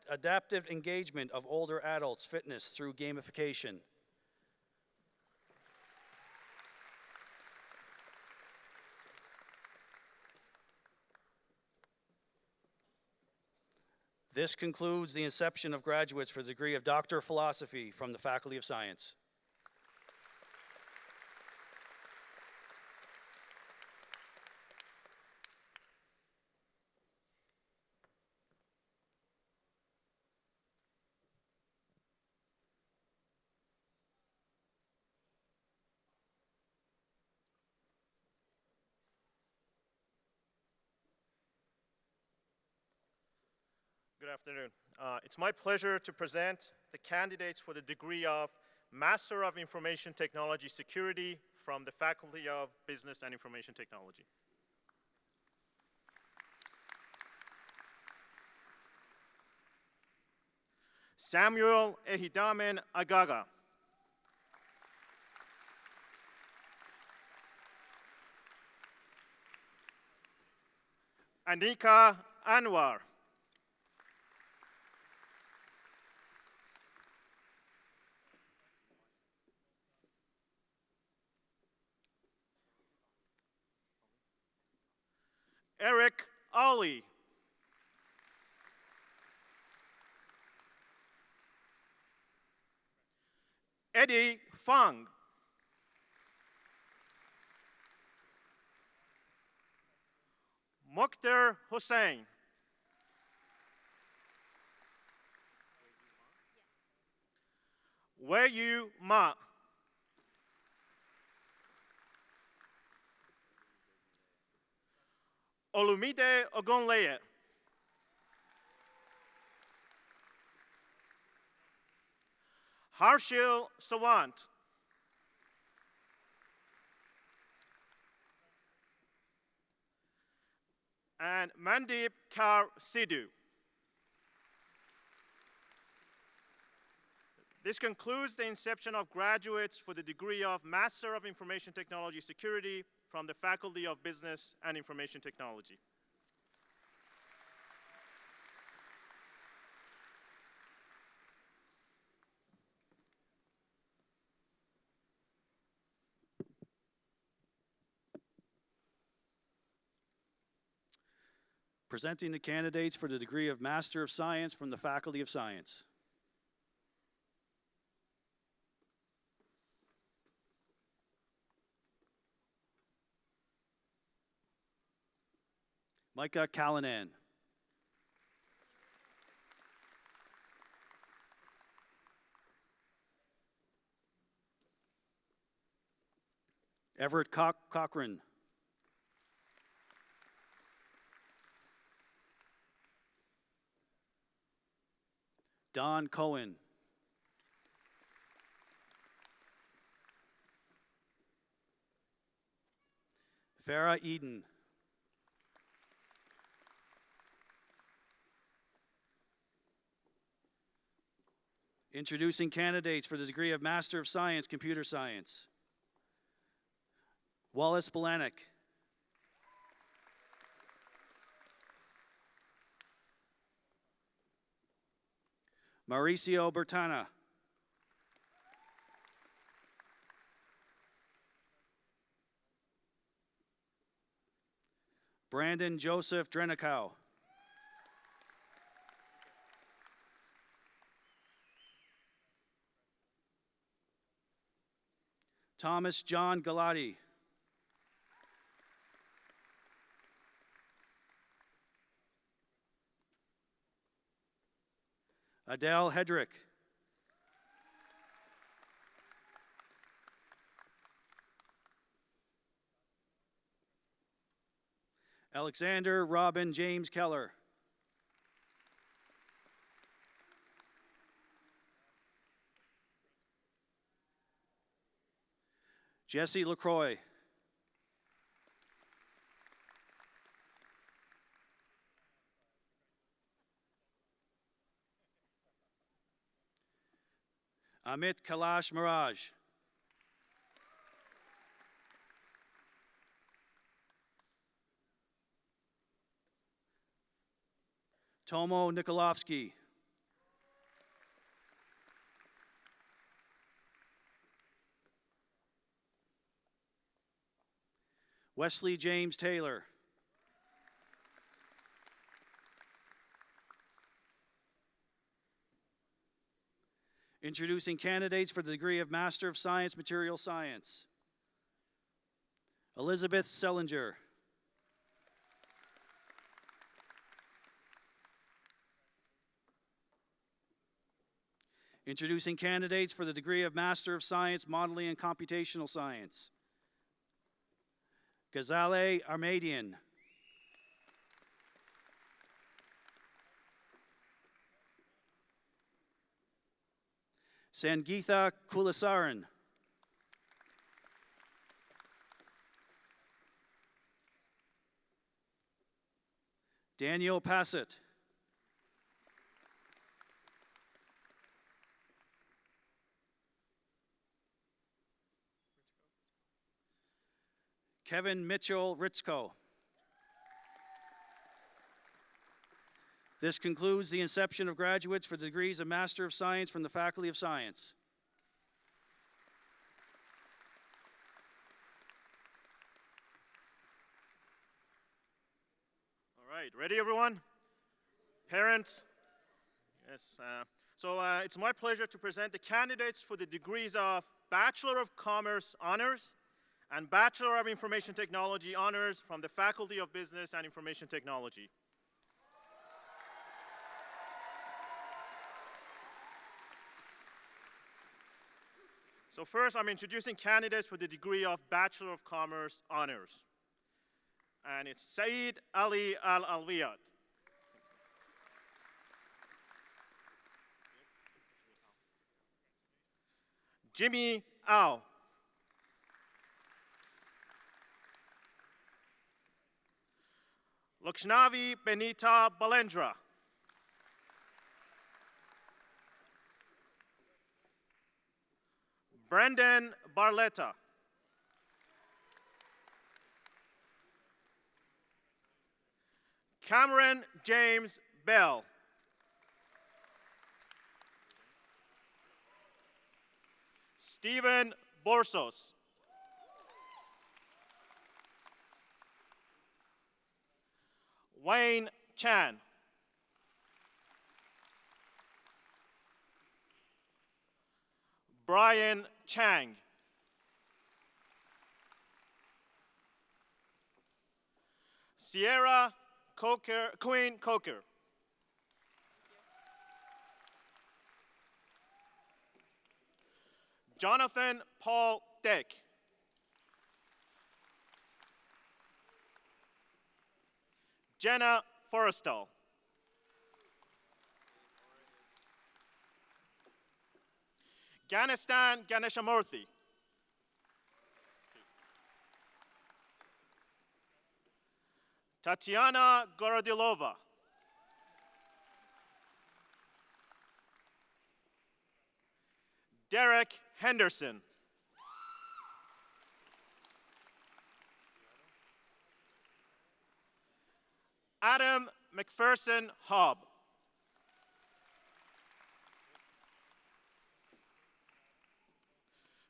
Adaptive Engagement of Older Adults Fitness Through Gamification. This concludes the inception of graduates for the degree of Doctor of Philosophy from the Faculty of Science. Good afternoon. It's my pleasure to present the candidates for the degree of Master of Information Technology Security from the Faculty of Business and Information Technology. Samuel Ehidamen Agaga. Anika Anwar. Eric Ali. Eddie Fang. Mukhtar Hussain. Weyu Ma. Olumide Ogunleye. Harshil Sawant. And Mandeep Kaur Sidhu. This concludes the inception of graduates for the degree of Master of Information Technology Security from the Faculty of Business and Information Technology. Presenting the candidates for the degree of Master of Science from the Faculty of Science. Micah Callanan. Everett Cochran. Don Cohen. Farah Eden. Introducing candidates for the degree of Master of Science, Computer Science. Wallace Belanek. Mauricio Bertana. Brandon Joseph Drenikow. Thomas John Galati. Adele Hedrick. Alexander Robin James Keller. Jesse LaCroix. Amit Kailash Miraj. Tomo Nikolovsky. Wesley James Taylor. Introducing candidates for the degree of Master of Science, Material Science. Elizabeth Sellinger. Introducing candidates for the degree of Master of Science, Modeling and Computational Science. Ghazaleh Armadian. Sangeetha Kulasaran. Daniel Passett. Kevin Mitchell Ritzko. This concludes the inception of graduates for the degrees of Master of Science from the Faculty of Science. All right, ready everyone? Parents? Yes. It's my pleasure to present the candidates for the degrees of Bachelor of Commerce Honors and Bachelor of Information Technology Honors from the Faculty of Business and Information Technology. So first, I'm introducing candidates for the degree of Bachelor of Commerce Honors. And it's Saeed Ali Al-Alwiyat. Jimmy Au. Lakshnavi Benita Balendra. Brendan Barletta. Cameron James Bell. Stephen Borsos. Wayne Chan. Brian Chang. Sierra Queen Coker. Jonathan Paul Deck. Jenna Forrestal. Ghanistan Ganeshamurthy. Tatiana Gorodilova. Derek Henderson. Adam McPherson Hobb.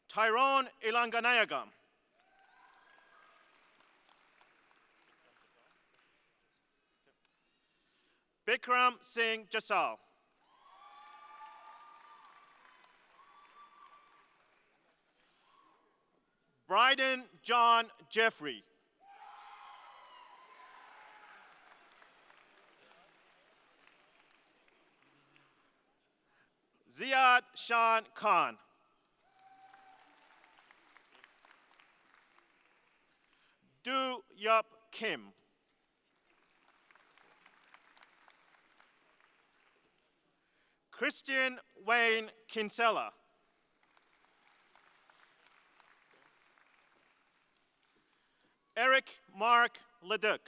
Tyrone Ilanganayagam. Bikram Singh Jasal. Bryden John Jeffrey. Ziad Shan Khan. Du Yup Kim. Christian Wayne Kinsella. Eric Mark Leduc.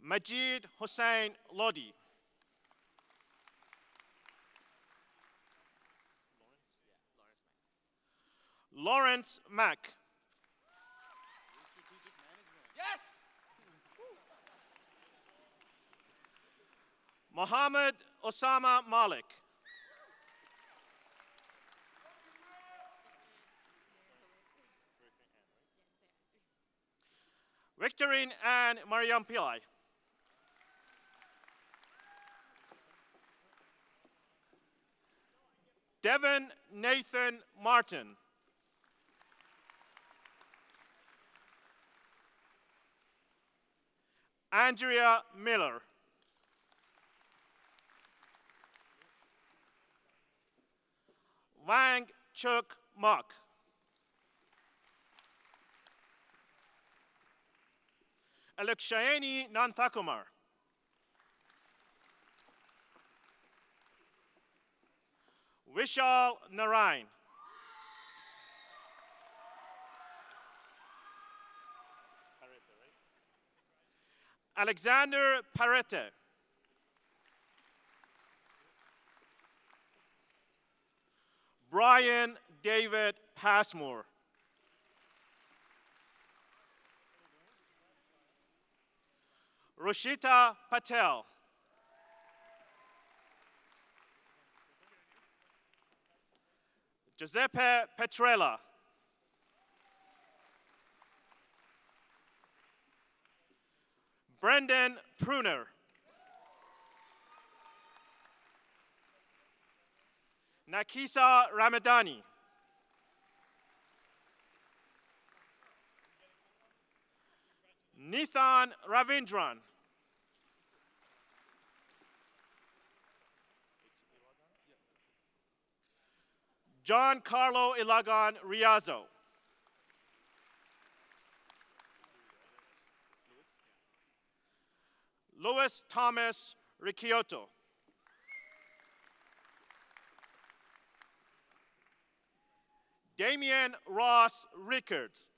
Majid Hossein Lodi. Lawrence Mack. Yes! Mohammed Osama Malik. Victorine Ann Mariam Pillai. Devin Nathan Martin. Andrea Miller. Wang Chuk Mok. Alekshayeni Nanthakumar. Vishal Narain. Alexander Parete. Brian David Passmore. Roshita Patel. Giuseppe Petrella. Brendan Pruner. Nakisa Ramadani. Nithan Ravindran. John Carlo Ilagan Riazo. Louis Thomas Ricciotto. Damian Ross Rickards.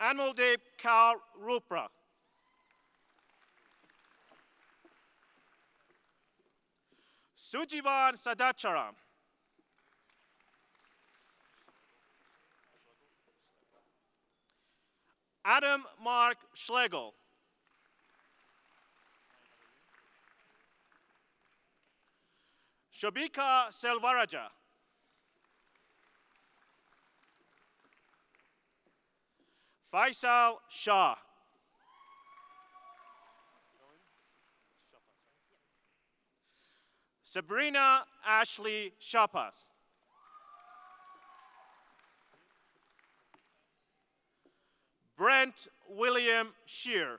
Anmoldeep Kaur Rupra. Sujivan Sadacharam. Adam Mark Schlegel. Shobika Selvaraja. Faisal Shah. Sabrina Ashley Shapas. Brent William Shear.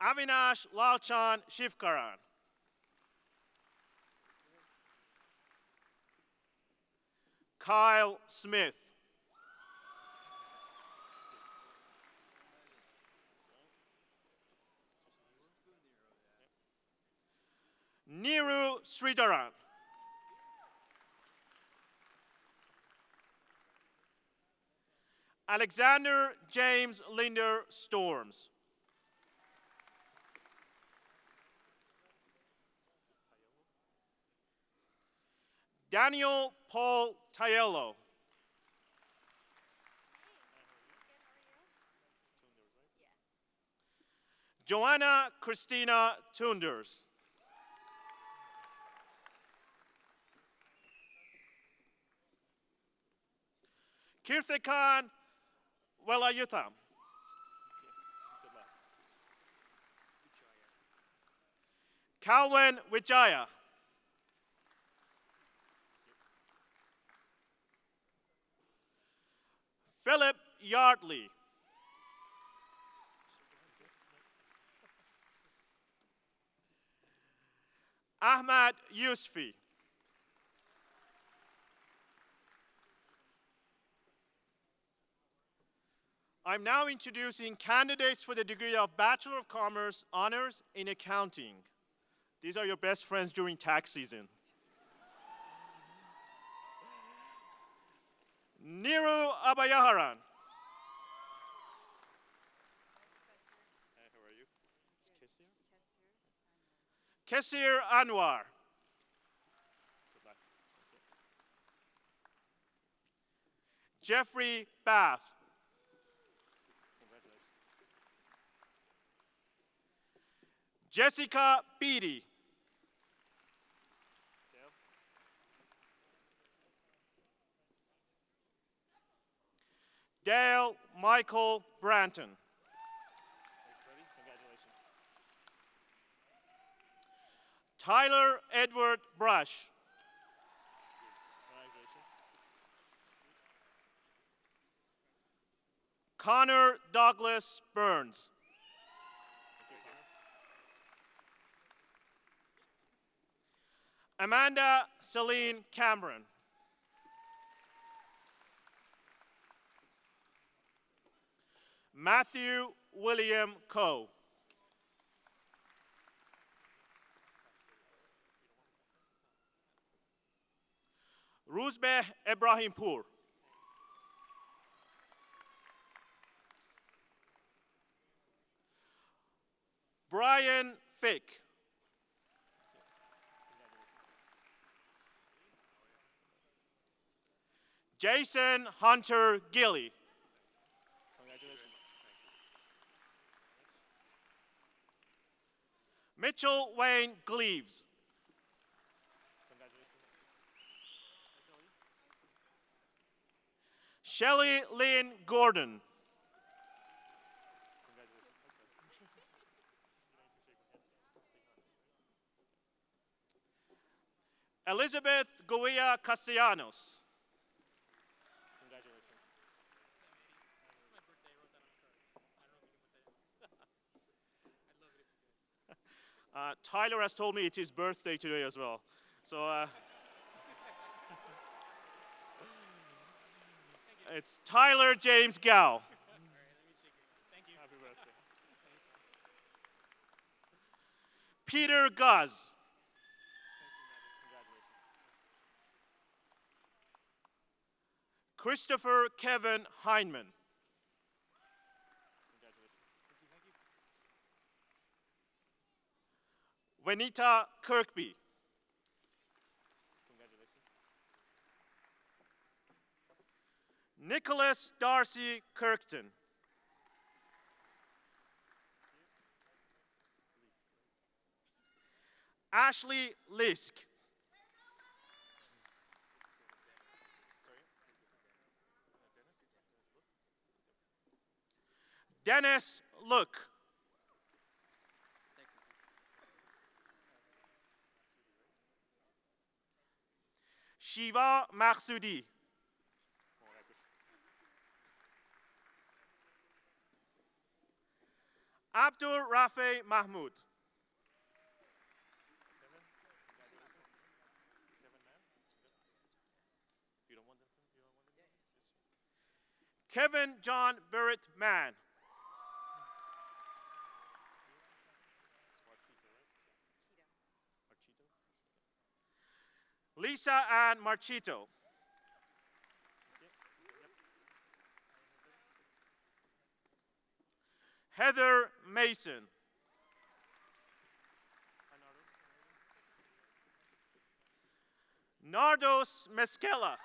Avinash Lalchan Shivkaran. Kyle Smith. Niru Sridharan. Alexander James Linder Storms. Daniel Paul Taiello. Joanna Christina Tunders. Kirthikan Welayutham. Calvin Wijaya. Philip Yardley. Ahmad Yusfi. I'm now introducing candidates for the degree of Bachelor of Commerce Honors in Accounting. These are your best friends during tax season. Niru Abayaharan. How are you? Kesir Anwar. Jeffrey Bath. Jessica Beatty. Dale Michael Branton. Tyler Edward Brush. Connor Douglas Burns. Amanda Celine Cameron. Matthew William Coe. Ruzbeh Ibrahimpur. Brian Fick. Jason Hunter Gilly. Mitchell Wayne Gleaves. Shelley Lynn Gordon. Elizabeth Goya Castellanos. Tyler has told me it's his birthday today as well. So it's Tyler James Gow. Happy birthday. Peter Guz. Christopher Kevin Heineman. Venita Kirkby. Nicholas Darcy Kirkton. Ashley Lisk. Dennis Look. Shiva Maksudi. Abdul Rafe Mahmoud. Kevin John Barrett Mann. Lisa Ann Marchito. Heather Mason. Nardos Mesquela.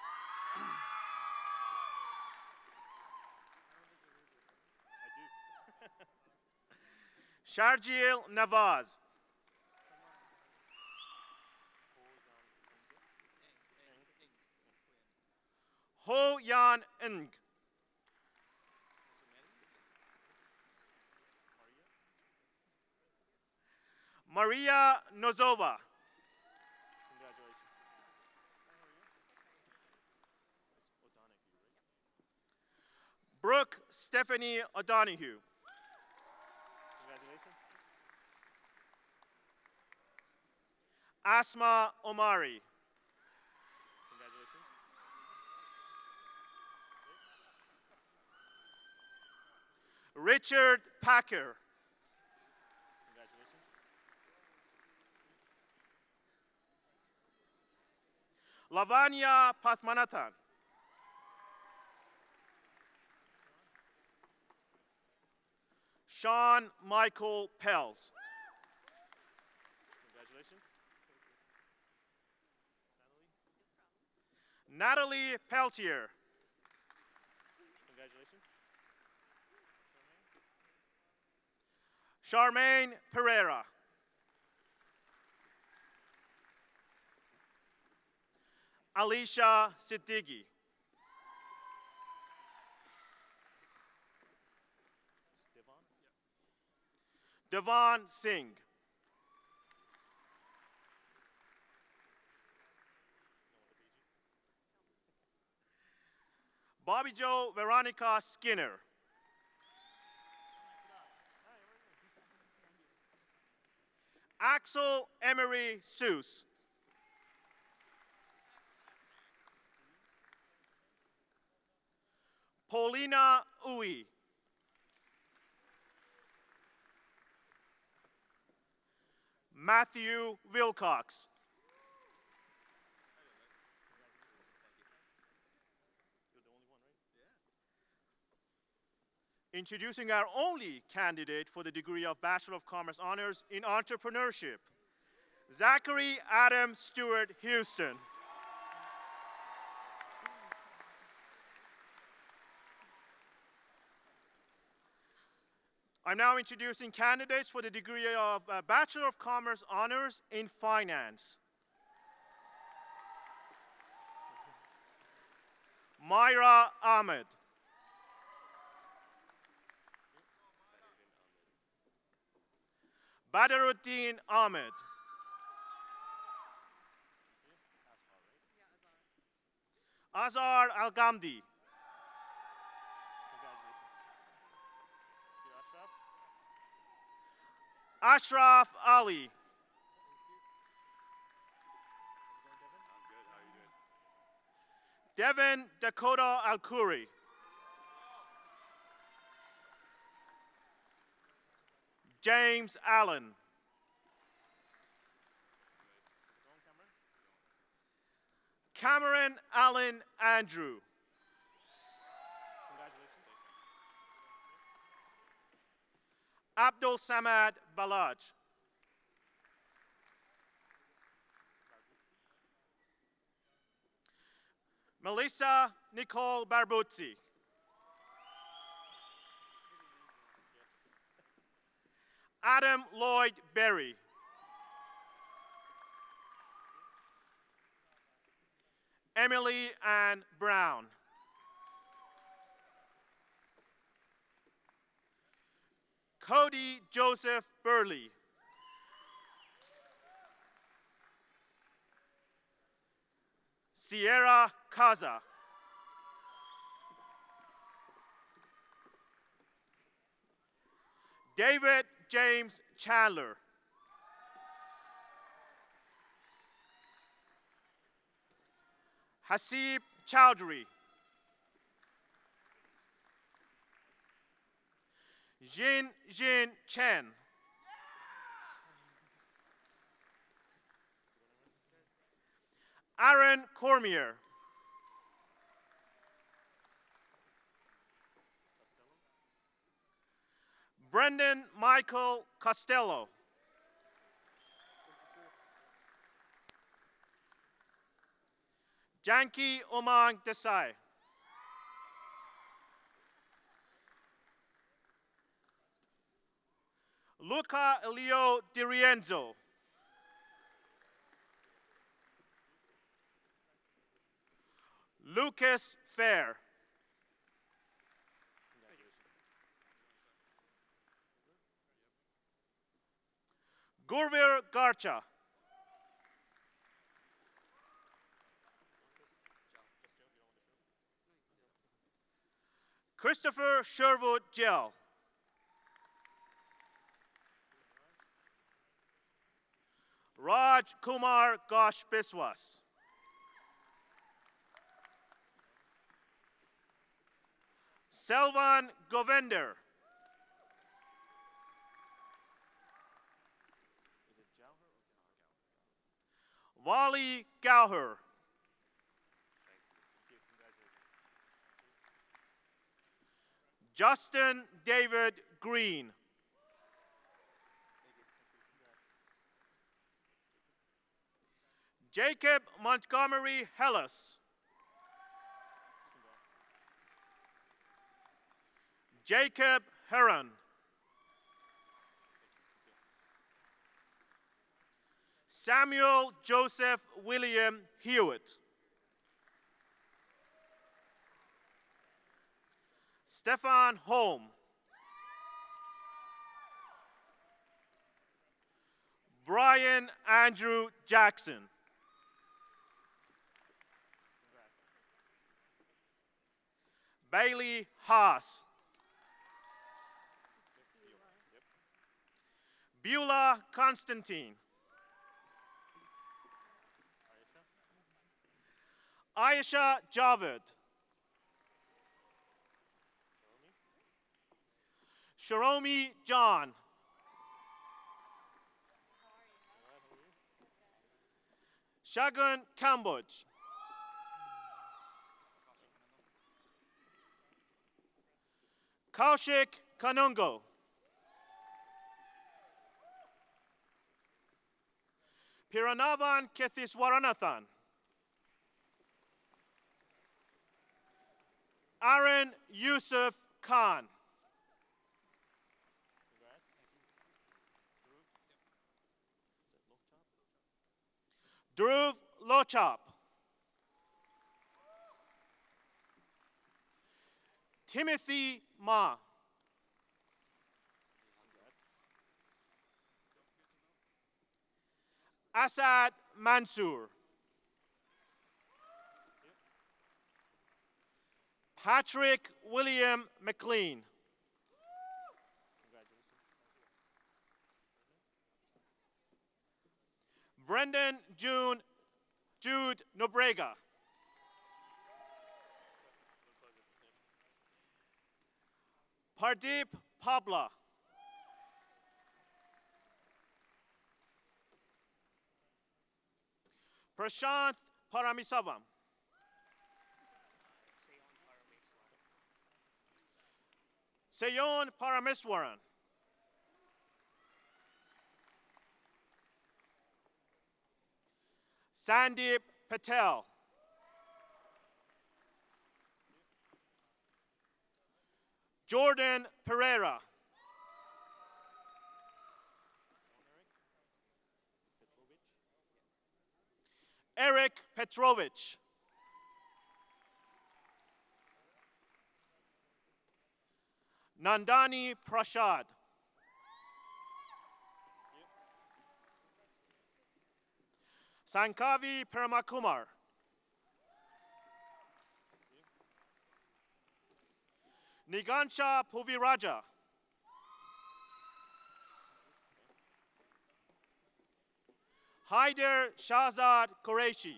Sharjil Nawaz. Ho Yan Ng. Maria Nozova. Brooke Stephanie O'Donoghue. Asma Omari. Richard Packer. Lavanya Pathmanathan. Sean Michael Pels. Congratulations. Natalie Peltier. Congratulations. Charmaine Pereira. Alicia Siddigui. Devon Singh. Bobby Joe Veronica Skinner. Axel Emery Seuss. Paulina Uy. Matthew Wilcox. Introducing our only candidate for the degree of Bachelor of Commerce Honors in Entrepreneurship, Zachary Adam Stewart Houston. I'm now introducing candidates for the degree of Bachelor of Commerce Honors in Finance. Myra Ahmed. Badaruddin Ahmed. Azhar Al-Ghamdi. Ashraf Ali. Devin Dakota Al-Khoury. James Allen. Cameron Allen Andrew. Abdul Samad Balaj. Melissa Nicole Barbuzzi. Adam Lloyd Berry. Emily Ann Brown. Cody Joseph Burley. Sierra Kaza. David James Chandler. Hasib Chowdhury. Jin Chen. Aaron Cormier. Brendan Michael Costello. Janki Omang Desai. Luca Elio Di Rienzo. Lucas Fair. Gurvir Garcha. Christopher Sherwood Gell. Raj Kumar Ghosh Biswas. Selvan Govender. Wally Gauher. Justin David Green. Jacob Montgomery Hellas. Jacob Heron. Samuel Joseph William Hewitt. Stefan Holm. Brian Andrew Jackson. Bailey Haas. Beulah Constantine. Ayesha Javed. Sharomi John. Shagun Kamboj. Kaushik Kanungo. Piranavan Kethiswaranathan. Aaron Yusuf Khan. Dhruv Lochap. Timothy Ma. Asad Mansour. Patrick William McLean. Brendan Jude Nobrega. Pardeep Pabla. Prashanth Paramisavam. Sayon Parameswaran. Sandeep Patel. Jordan Pereira. Eric Petrovich. Nandani Prashad. Sankavi Paramakumar. Nigansha Puviraja. Haider Shahzad Qureshi.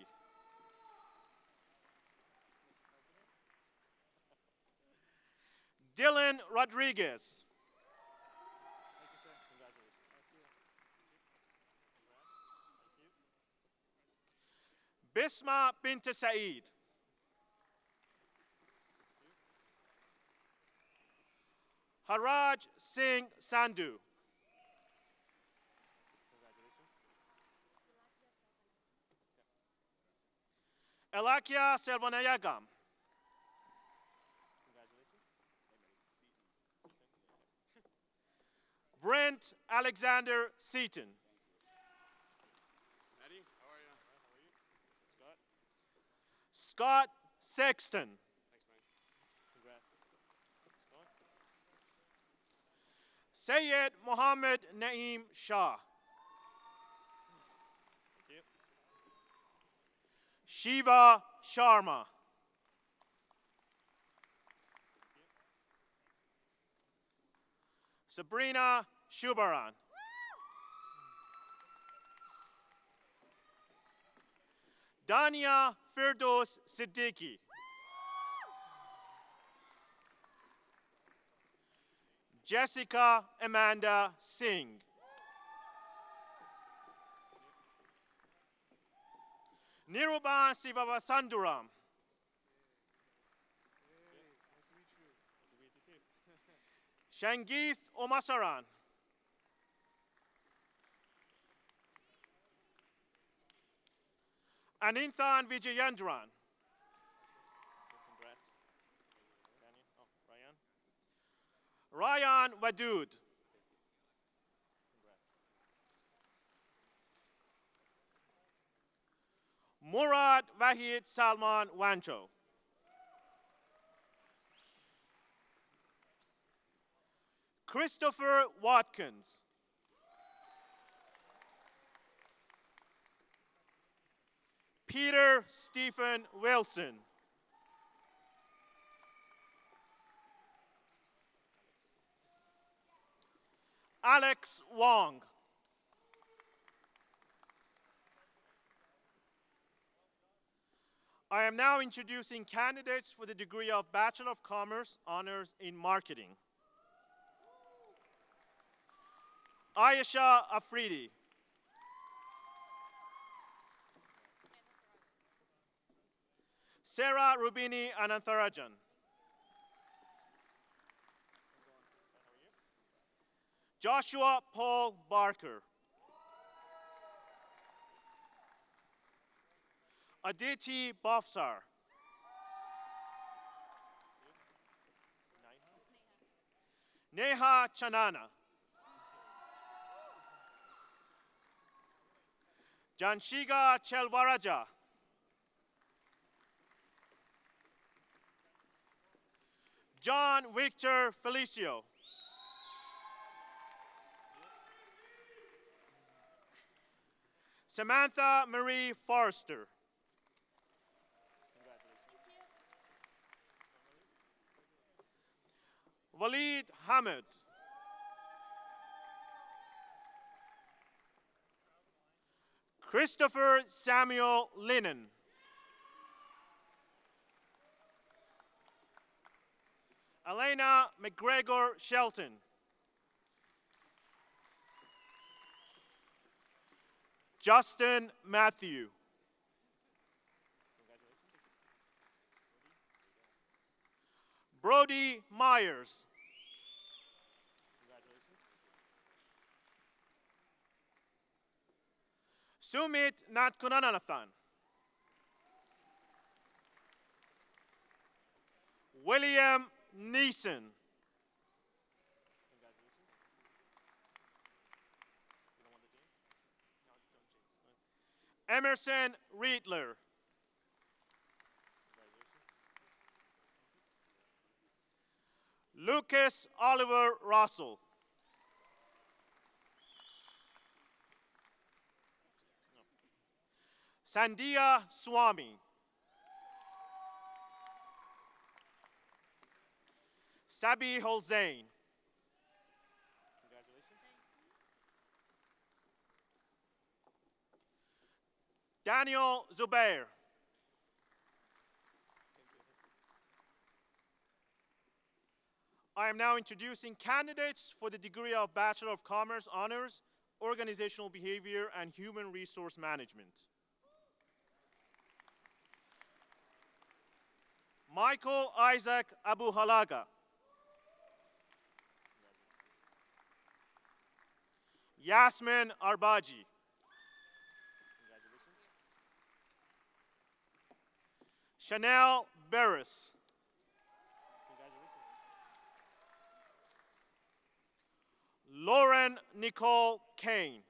Dylan Rodriguez. Bisma Bint Saeed. Haraj Singh Sandhu. Elakia Selvanayagam. Brent Alexander Seaton. Scott Sexton. Syed Mohammed Naeem Shah. Shiva Sharma. Sabrina Shubaran. Dania Firdos Siddiqui. Jessica Amanda Singh. Niruban Sivavasanduram. Shangith Omasaran. Aninthan Vijayendran. Congrats. Ryan Wadood. Murad Wahid Salman Wancho. Christopher Watkins. Peter Stephen Wilson. Alex Wong. I am now introducing candidates for the degree of Bachelor of Commerce Honors in Marketing. Ayesha Afridi. Sarah Rubini Anantharajan. Joshua Paul Barker. Aditi Bafsar. Neha Chanana. Janshiga Chelvaraja. John Victor Felicio. Samantha Marie Forrester. Walid Hamid. Christopher Samuel Lennon. Elena McGregor Shelton. Justin Matthew. Brody Myers. Sumit Natkunanathan. William Neeson. Emerson Riedler. Lucas Oliver Russell. Sandia Swami. Sabi Holzain. Daniel Zubair. I am now introducing candidates for the degree of Bachelor of Commerce Honors, Organizational Behavior and Human Resource Management. Michael Isaac Abu Halaga. Yasmin Arbaji. Chanel Barris. Lauren Nicole Kane.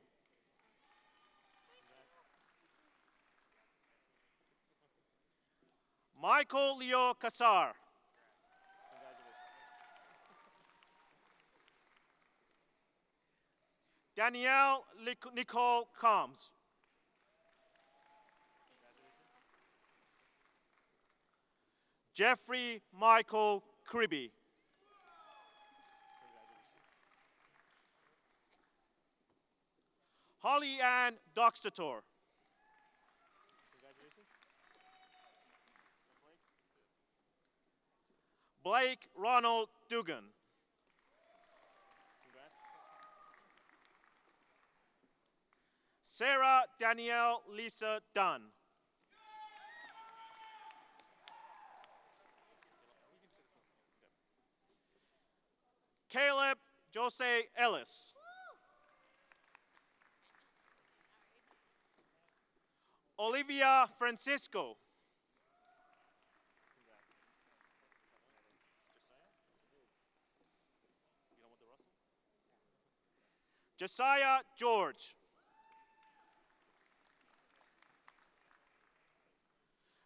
Michael Leo Kassar. Danielle Nicole Combs. Jeffrey Michael Kribbe. Holly Ann Doxtator. Blake Ronald Dugan. Sarah Danielle Lisa Dunn. Caleb Jose Ellis. Olivia Francisco. Josiah George.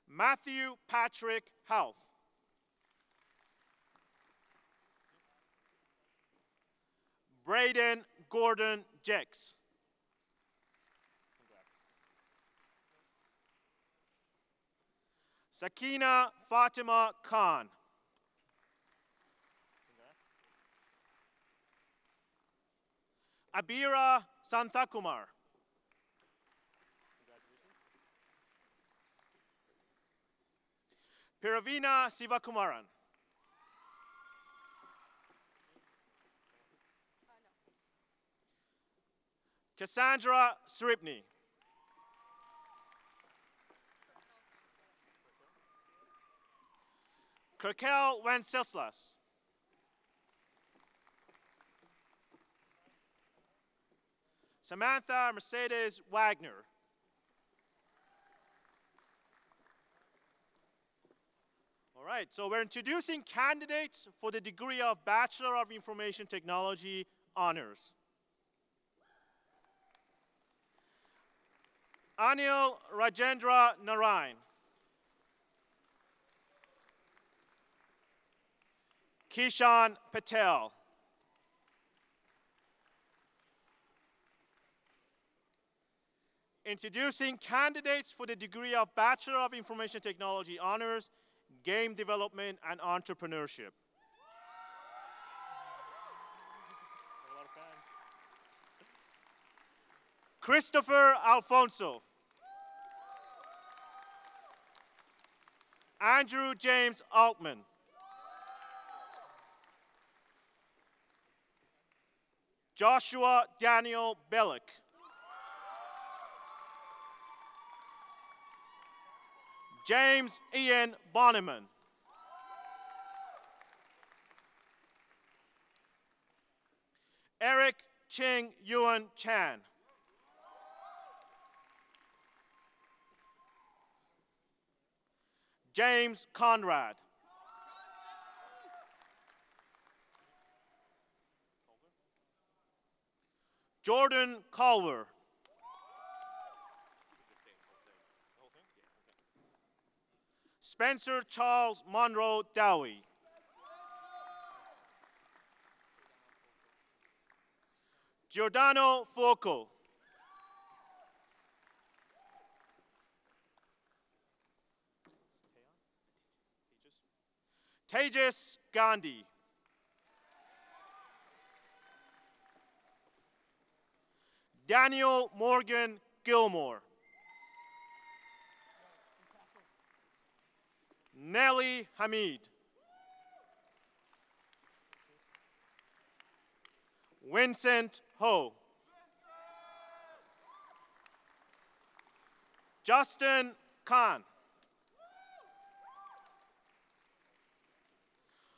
Matthew Patrick Houth. Braden Gordon Jex. Sakina Fatima Khan. Abira Santhakumar. Piravina Sivakumaran. Cassandra Sripney. Kirkel Wenceslas. Samantha Mercedes Wagner. All right, so we're introducing candidates for the degree of Bachelor of Information Technology Honors. Anil Rajendra Narain. Kishan Patel. Introducing candidates for the degree of Bachelor of Information Technology Honors, Game Development and Entrepreneurship. Christopher Alfonso. Andrew James Altman. Joshua Daniel Bellick. James Ian Bonneman. Eric Ching Yuan Chan. James Conrad. Jordan Culver. Spencer Charles Monroe Dowie. Giordano Fuoco. Tejas Gandhi. Daniel Morgan Gilmore. Nelly Hamid. Vincent Ho. Justin Khan.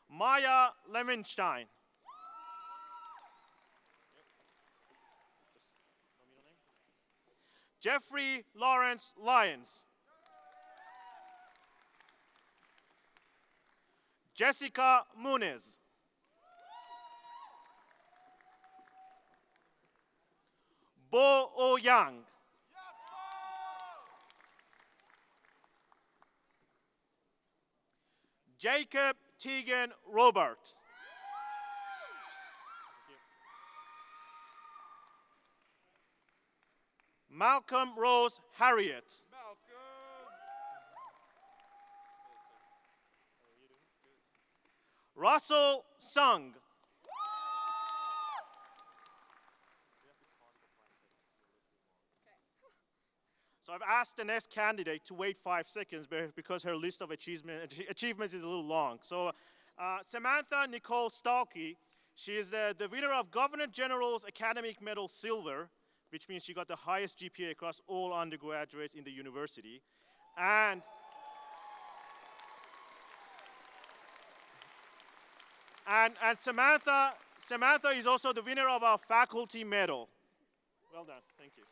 Maya Lemenstein. Jeffrey Lawrence Lyons. Jessica Muniz. Bo O Yang. Jacob Tegan Robert. Malcolm Rose Harriet. Russell Sung. So I've asked the next candidate to wait 5 seconds because her list of achievements is a little long. So Samantha Nicole Stalkey, she is the winner of Governor General's Academic Medal Silver, which means she got the highest GPA across all undergraduates in the university. And Samantha is also the winner of our faculty medal. Well done, thank you.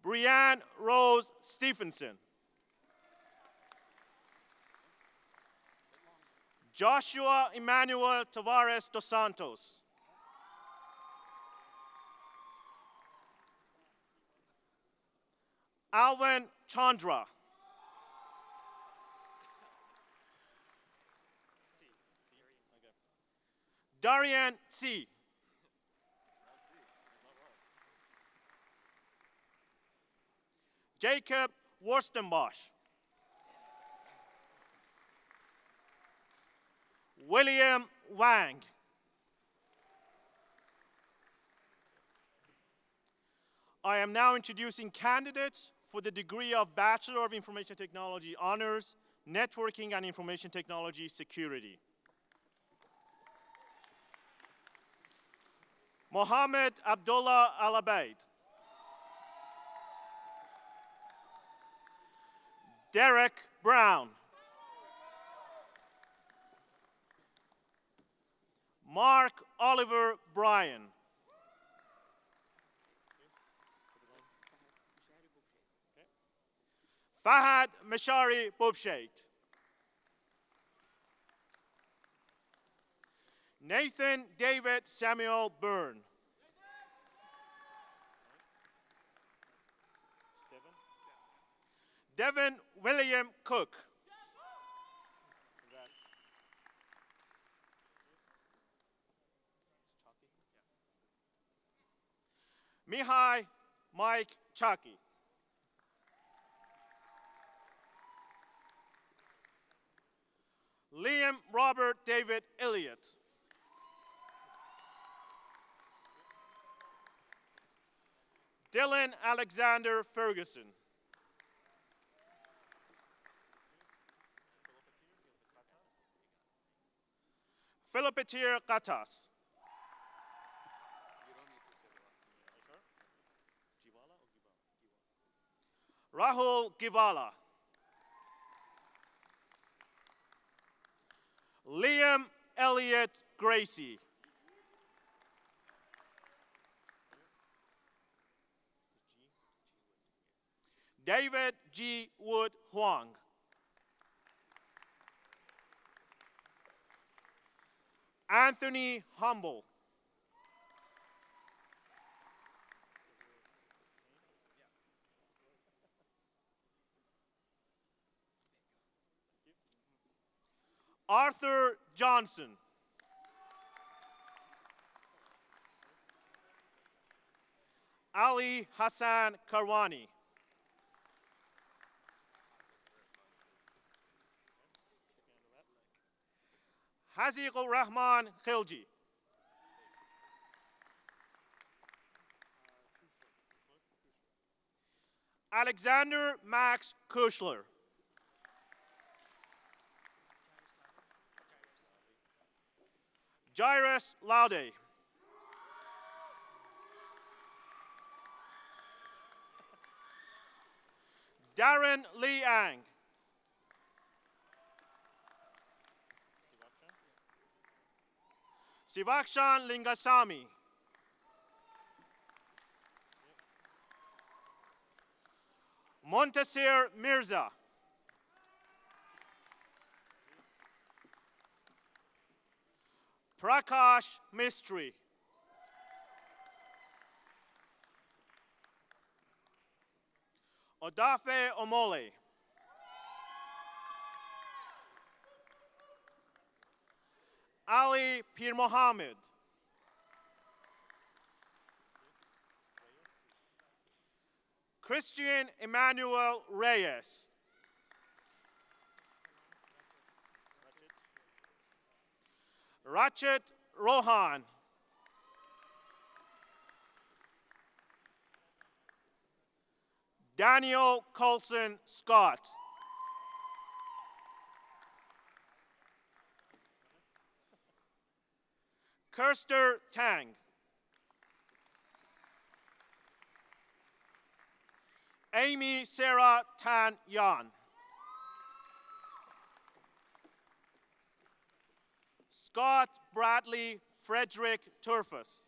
Brianne Rose Stephenson. Joshua Emmanuel Tavares dos Santos. Alvin Chandra. Darian C. Jacob Worstenbosch. William Wang. I am now introducing candidates for the degree of Bachelor of Information Technology Honors, Networking and Information Technology Security. Mohammed Abdullah Al-Abaid. Derek Brown. Mark Oliver Bryan. Fahad Mashari Bobshait. Nathan David Samuel Byrne. Devin William Cook. Mihai Mike Chaki. Liam Robert David Elliott. Dylan Alexander Ferguson. Philippetir Katas. Rahul Givala. Liam Elliott Gracie. David G. Wood Huang. Anthony Humble. Arthur Johnson. Ali Hassan Karwani. Haziqur Rahman Khilji. Alexander Max Kushler. Jairus Laude. Darren Lee Ang. Sivakshan Lingasamy. Montasir Mirza. Prakash Mistry. Odafe Omole. Ali Pir Mohammed. Christian Emmanuel Reyes. Rachit Rohan. Daniel Coulson Scott. Kirster Tang. Amy Sarah Tan Yan. Scott Bradley Frederick Turfus.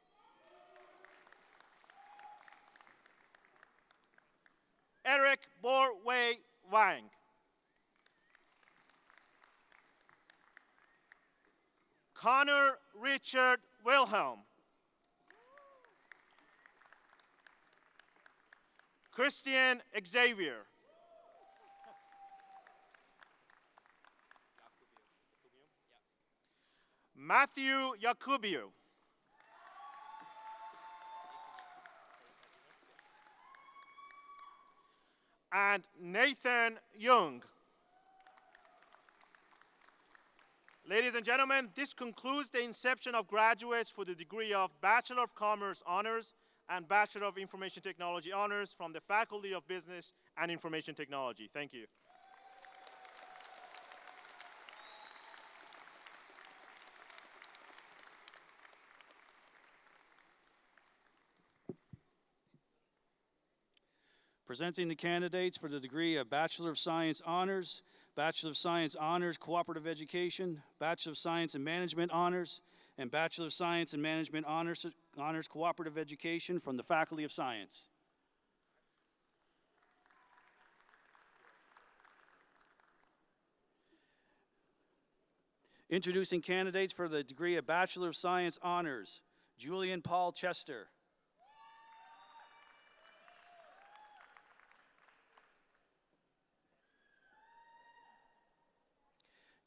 Eric Borwei Wang. Connor Richard Wilhelm. Christian Xavier. Matthew Yakubiu. And Nathan Young. Ladies and gentlemen, this concludes the inception of graduates for the degree of Bachelor of Commerce Honors and Bachelor of Information Technology Honors from the Faculty of Business and Information Technology. Thank you. Presenting the candidates for the degree of Bachelor of Science Honors, Bachelor of Science Honors Cooperative Education, Bachelor of Science in Management Honors, and Bachelor of Science in Management Honors Cooperative Education from the Faculty of Science. Introducing candidates for the degree of Bachelor of Science Honors, Julian Paul Chester.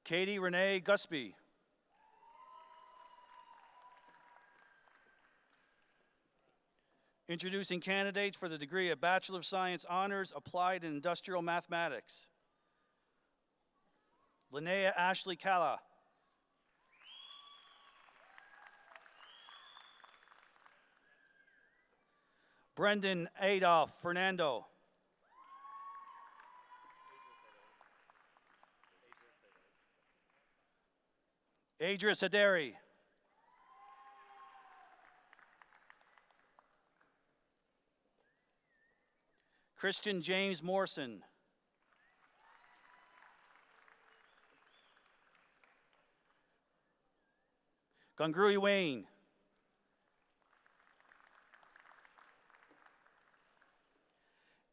Katie Renee Gusby. Introducing candidates for the degree of Bachelor of Science Honors, Applied in Industrial Mathematics. Linnea Ashley Calla. Brendan Adolph Fernando. Adris Haderi. Christian James Morrison. Gungrui Wayne.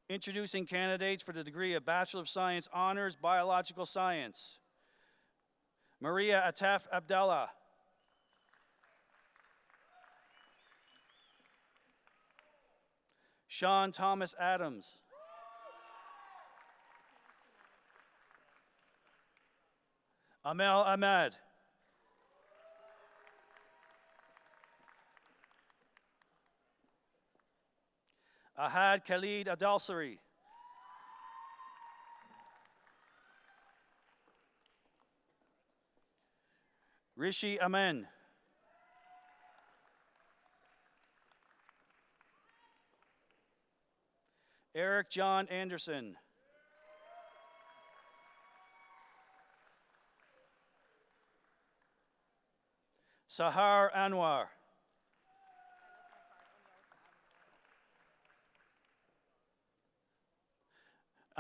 Introducing candidates for the degree of Bachelor of Science Honors, Biological Science. Maria Ataf Abdallah. Sean Thomas Adams. Amel Ahmed. Ahad Khalid Adalsari. Rishi Amen. Eric John Anderson. Sahar Anwar.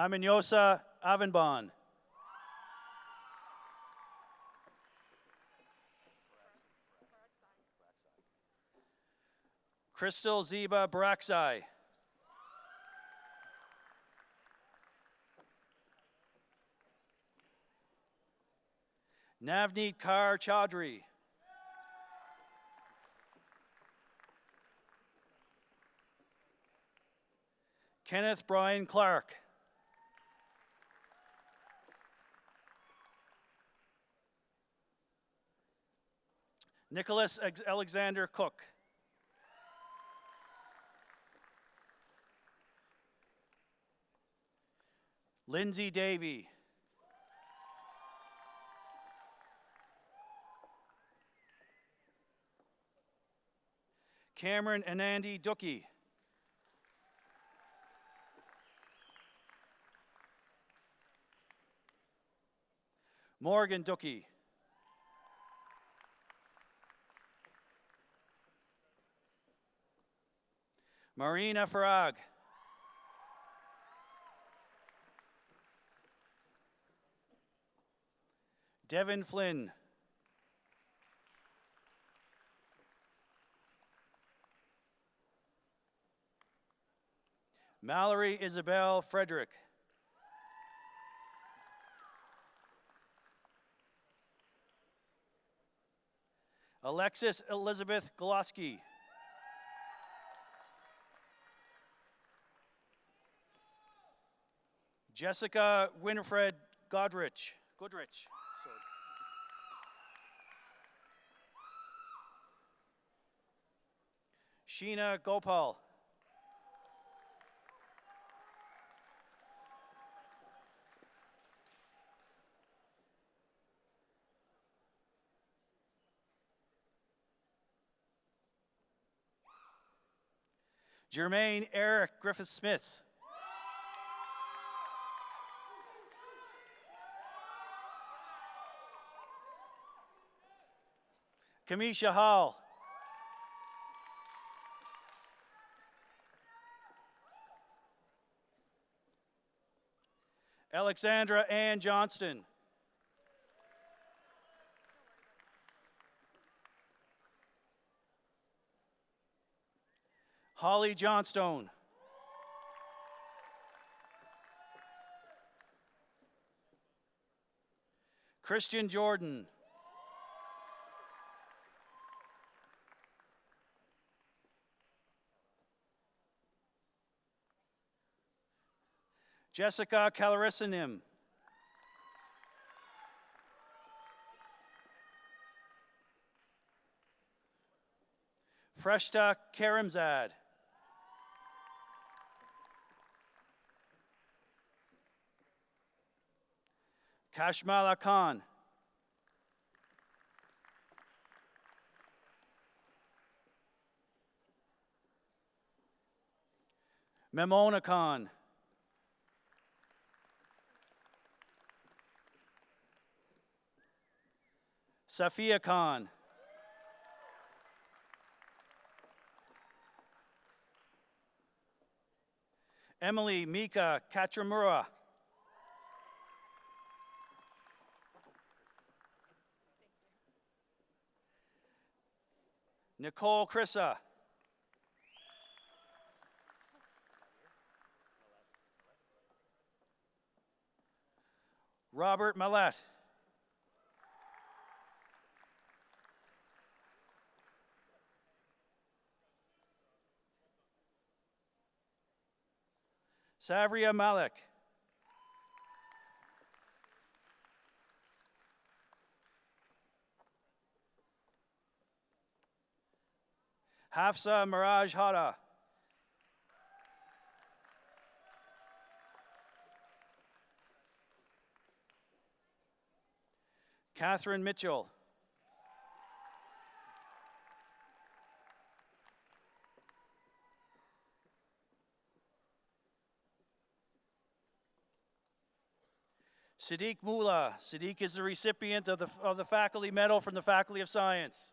Aminyosa Avenbon. Crystal Ziba Baraksai. Navneet Kaur Chaudhry. Kenneth Brian Clark. Nicholas Alexander Cook. Lindsay Davey. Cameron Anandi Dookie. Morgan Dookie. Marina Farag. Devin Flynn. Mallory Isabel Frederick. Alexis Elizabeth Goloski. Jessica Winifred Goodrich. Sheena Gopal. Jermaine Eric Griffith-Smith. Kamisha Hall. Alexandra Ann Johnston. Holly Johnstone. Christian Jordan. Jessica Calarisanim. Freshta Karimzad. Kashmala Khan. Memona Khan. Safia Khan. Emily Mika Katramura. Nicole Chrissa. Robert Mallet. Savria Malik. Hafsa Miraj Hada. Catherine Mitchell. Sadiq Mullah. Sadiq is the recipient of the Faculty Medal from the Faculty of Science.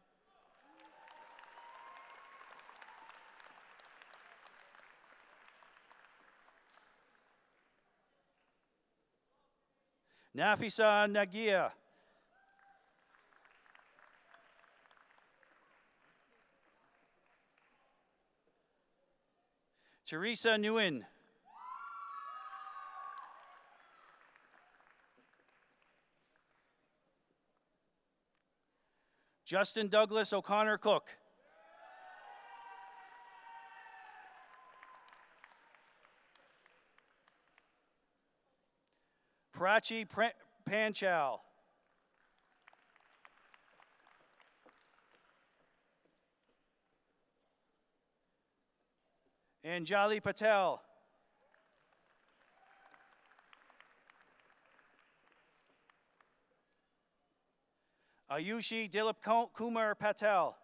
Nafisa Nagia. Teresa Nguyen. Justin Douglas O'Connor Cook. Prachi Panchal. Anjali Patel. Ayushi Dilip Kumar Patel.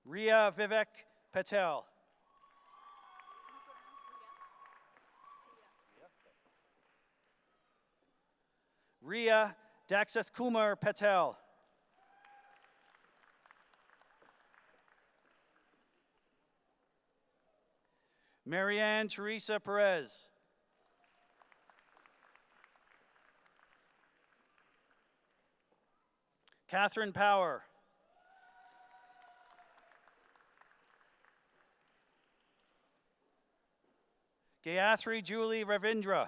Ria Vivek Patel. Ria Daxath Kumar Patel. Marianne Teresa Perez. Catherine Power. Gayathri Julie Ravindra.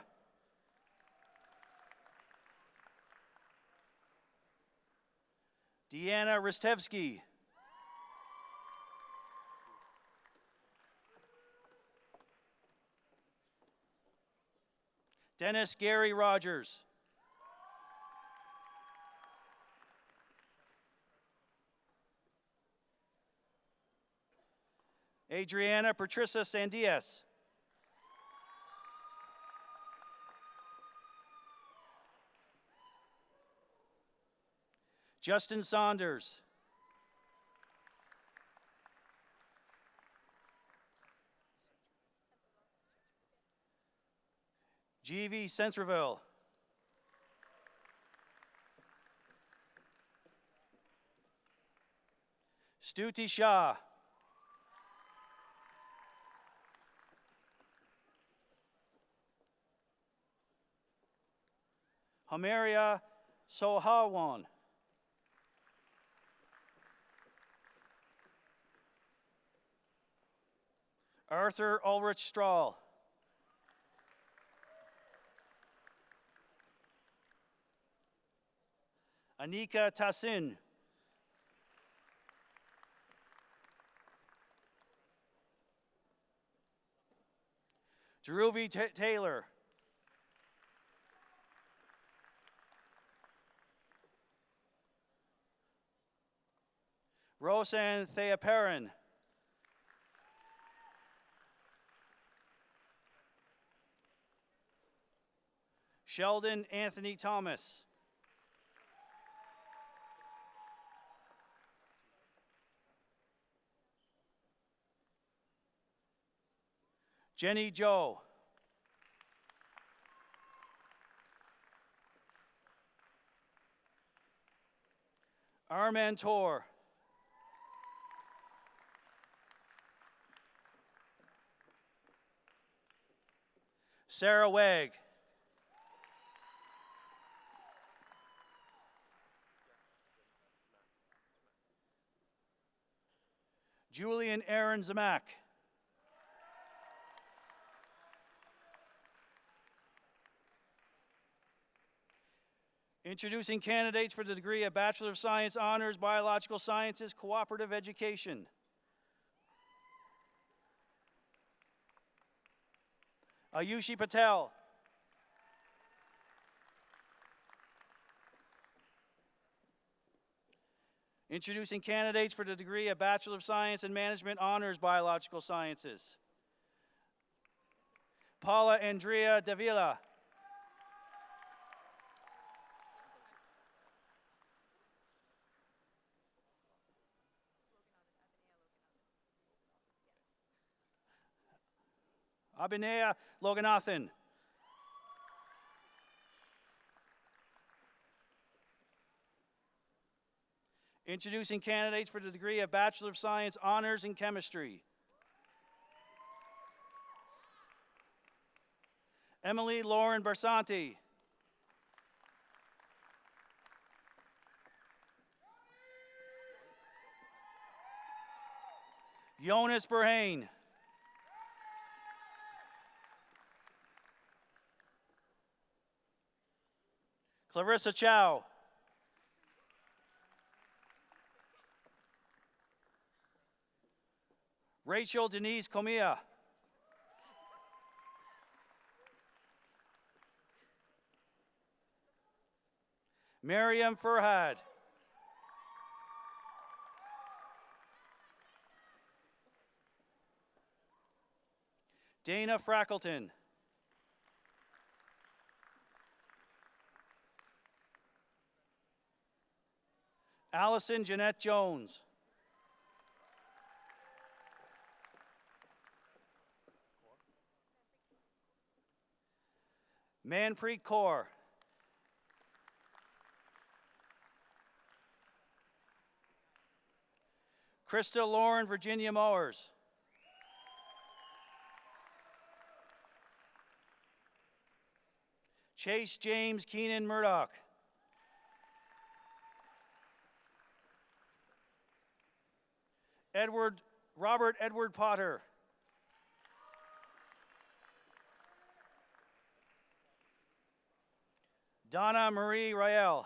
Deanna Ristevsky. Dennis Gary Rogers. Adriana Patricia Sandias. Justin Saunders. G.V. Centreville. Stuti Shah. Hamaria Sohawan. Arthur Ulrich Strahl. Anika Tassin. Dhruvi Taylor. Rosanne Theaperin. Sheldon Anthony Thomas. Jenny Joe. Armand Tor. Sarah Wegg. Julian Aaron Zamak. Introducing candidates for the degree of Bachelor of Science Honors, Biological Sciences, Cooperative Education. Ayushi Patel. Introducing candidates for the degree of Bachelor of Science in Management Honors, Biological Sciences. Paula Andrea Davila. Abhinaya Loganathan. Introducing candidates for the degree of Bachelor of Science Honors in Chemistry. Emily Lauren Barsanti. Jonas Burhane. Clarissa Chow. Rachel Denise Comia. Miriam Furhad. Dana Frackleton. Allison Jeanette Jones. Manpreet Kaur. Krista Lauren Virginia Mowers. Chase James Keenan Murdoch. Robert Edward Potter. Donna Marie Rael.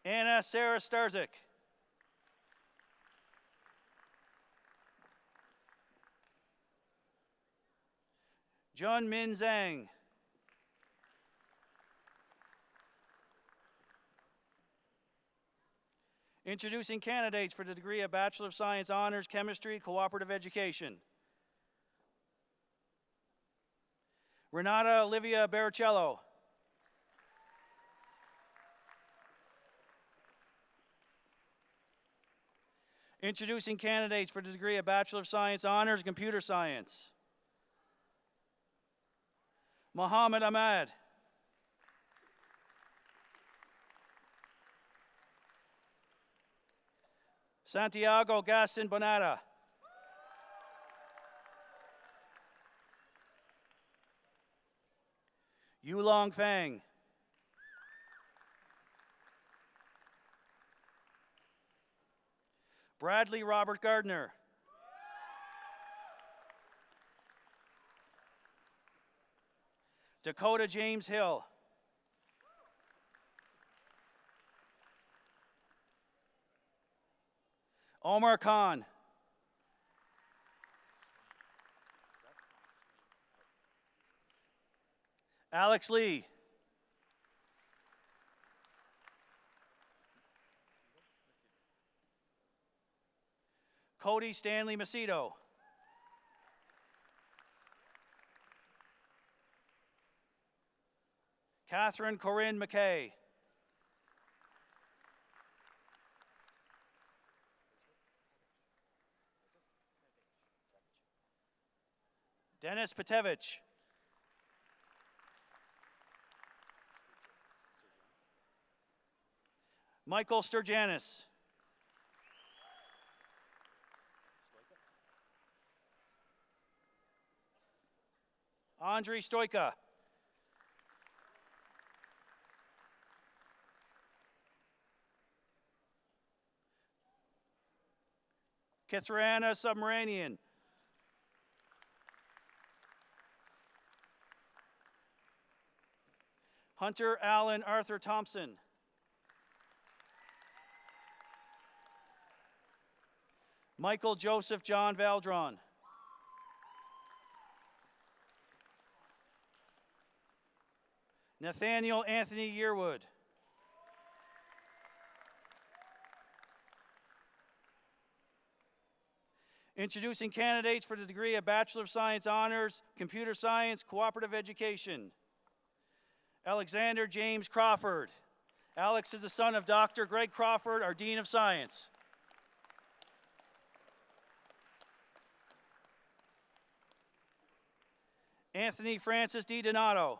Anna Sarah Starzik. Jun Min Zhang. Introducing candidates for the degree of Bachelor of Science Honors Chemistry Cooperative Education. Renata Olivia Baricello. Introducing candidates for the degree of Bachelor of Science Honors Computer Science. Mohammed Ahmad. Santiago Gaston Bonata. Yulong Fang. Bradley Robert Gardner. Dakota James Hill. Omar Khan. Alex Lee. Cody Stanley Macedo. Catherine Corinne McKay. Dennis Petevich. Michael Sturjanis. Andrei Stoika. Katharina Submaranian. Hunter Allen Arthur Thompson. Michael Joseph John Valdron. Nathaniel Anthony Yearwood. Introducing candidates for the degree of Bachelor of Science Honors, Computer Science, Cooperative Education. Alexander James Crawford. Alex is the son of Dr. Greg Crawford, our Dean of Science. Anthony Francis D. Donato.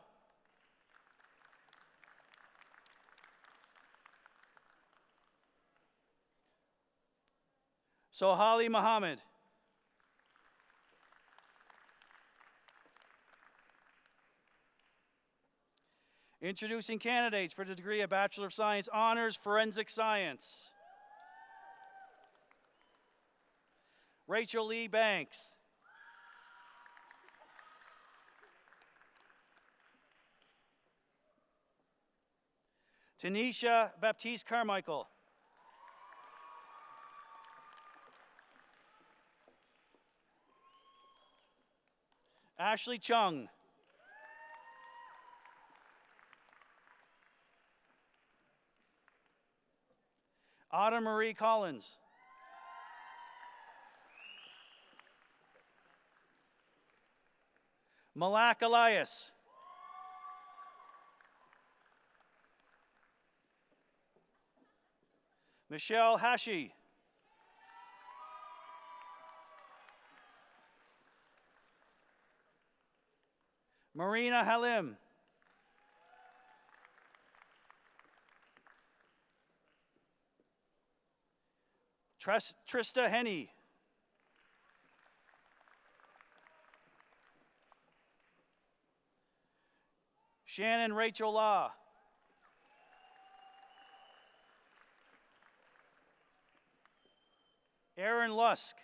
Sohali Muhammad. Introducing candidates for the degree of Bachelor of Science Honors, Forensic Science. Rachel Lee Banks. Tanisha Baptiste Carmichael. Ashley Chung. Autumn Marie Collins. Malak Elias. Michelle Hashi. Marina Halim. Trista Henny. Shannon Rachel Law. Aaron Lusk.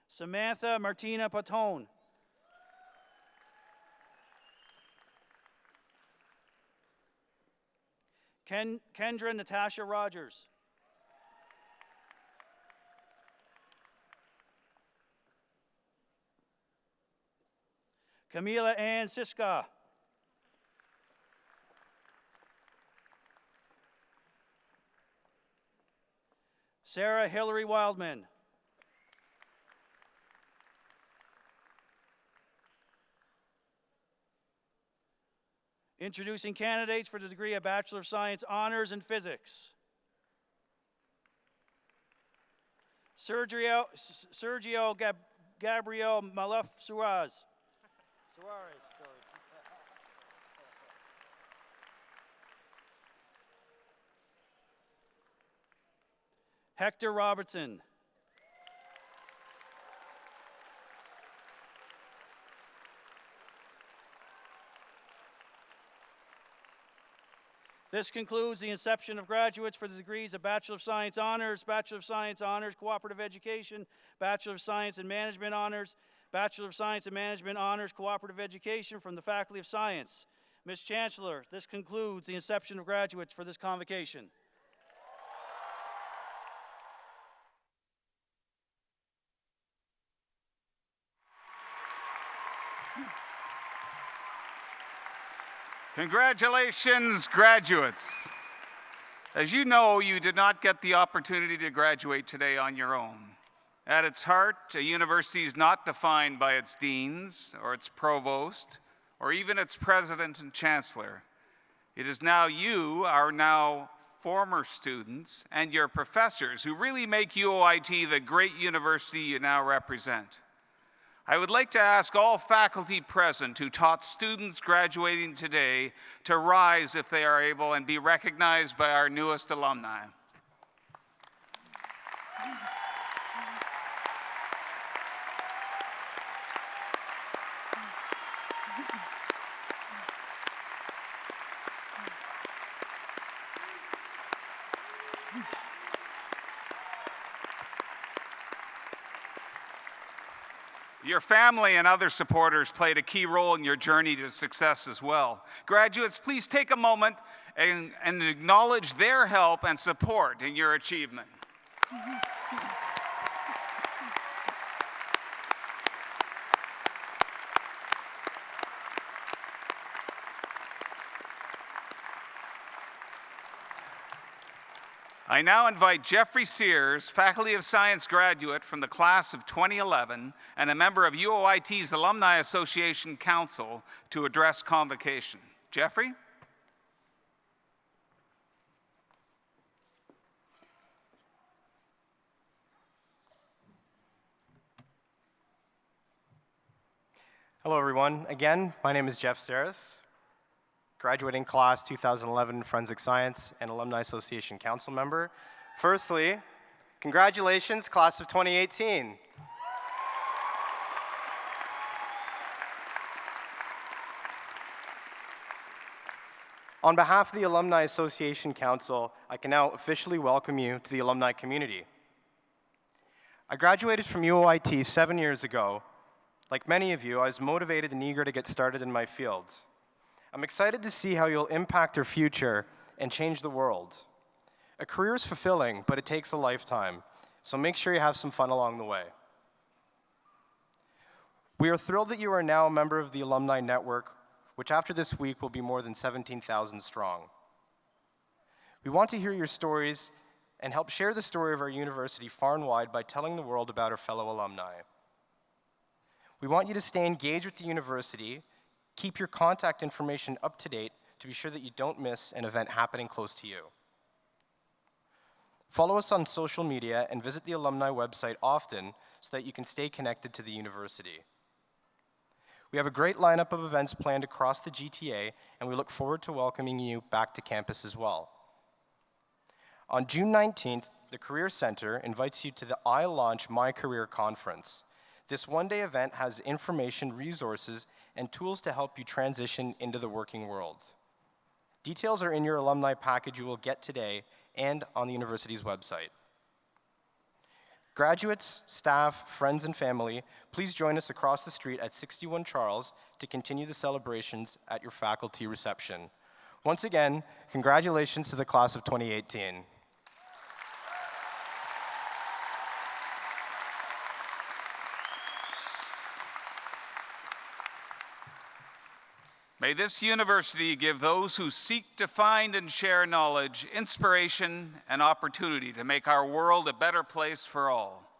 Samantha Martina Patone. Kendra Natasha Rogers. Camila Ann Siska. Sarah Hillary Wildman. Introducing candidates for the degree of Bachelor of Science Honors in Physics. Sergio Gabriel Malef Suarez. Hector Robertson. This concludes the inception of graduates for the degrees of Bachelor of Science Honors, Bachelor of Science Honors, Cooperative Education, Bachelor of Science in Management Honors, Bachelor of Science in Management Honors, Cooperative Education from the Faculty of Science. Ms. Chancellor, this concludes the inception of graduates for this convocation. Congratulations, graduates. As you know, you did not get the opportunity to graduate today on your own. At its heart, a university is not defined by its deans or its provost or even its president and chancellor. It is now you, our now former students, and your professors who really make UOIT the great university you now represent. I would like to ask all faculty present who taught students graduating today to rise if they are able and be recognized by our newest alumni. Your family and other supporters played a key role in your journey to success as well. Graduates, please take a moment and acknowledge their help and support in your achievement. I now invite Jeffrey Sears, Faculty of Science graduate from the class of 2011 and a member of UOIT's Alumni Association Council, to address Convocation. Jeffrey? Hello, everyone. Again, my name is Jeff Saris, graduating class 2011 Forensic Science and Alumni Association Council member. Firstly, congratulations, class of 2018. On behalf of the Alumni Association Council, I can now officially welcome you to the alumni community. I graduated from UOIT 7 years ago. Like many of you, I was motivated and eager to get started in my field. I'm excited to see how you'll impact your future and change the world. A career is fulfilling, but it takes a lifetime, so make sure you have some fun along the way. We are thrilled that you are now a member of the Alumni Network, which after this week will be more than 17,000 strong. We want to hear your stories and help share the story of our university far and wide by telling the world about our fellow alumni. We want you to stay engaged with the university, keep your contact information up to date to be sure that you don't miss an event happening close to you. Follow us on social media and visit the alumni website often so that you can stay connected to the university. We have a great lineup of events planned across the GTA, and we look forward to welcoming you back to campus as well. On June 19th, the Career Center invites you to the I Launch My Career Conference. This one-day event has information, resources, and tools to help you transition into the working world. Details are in your alumni package you will get today and on the university's website. Graduates, staff, friends, and family, please join us across the street at 61 Charles to continue the celebrations at your faculty reception. Once again, congratulations to the class of 2018. May this university give those who seek to find and share knowledge, inspiration, and opportunity to make our world a better place for all.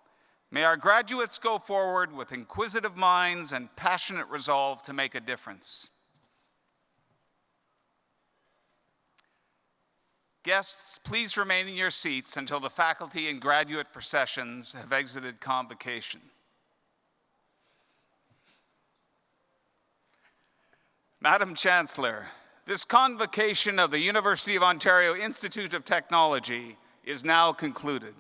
May our graduates go forward with inquisitive minds and passionate resolve to make a difference. Guests, please remain in your seats until the faculty and graduate processions have exited Convocation. Madam Chancellor, this convocation of the University of Ontario Institute of Technology is now concluded.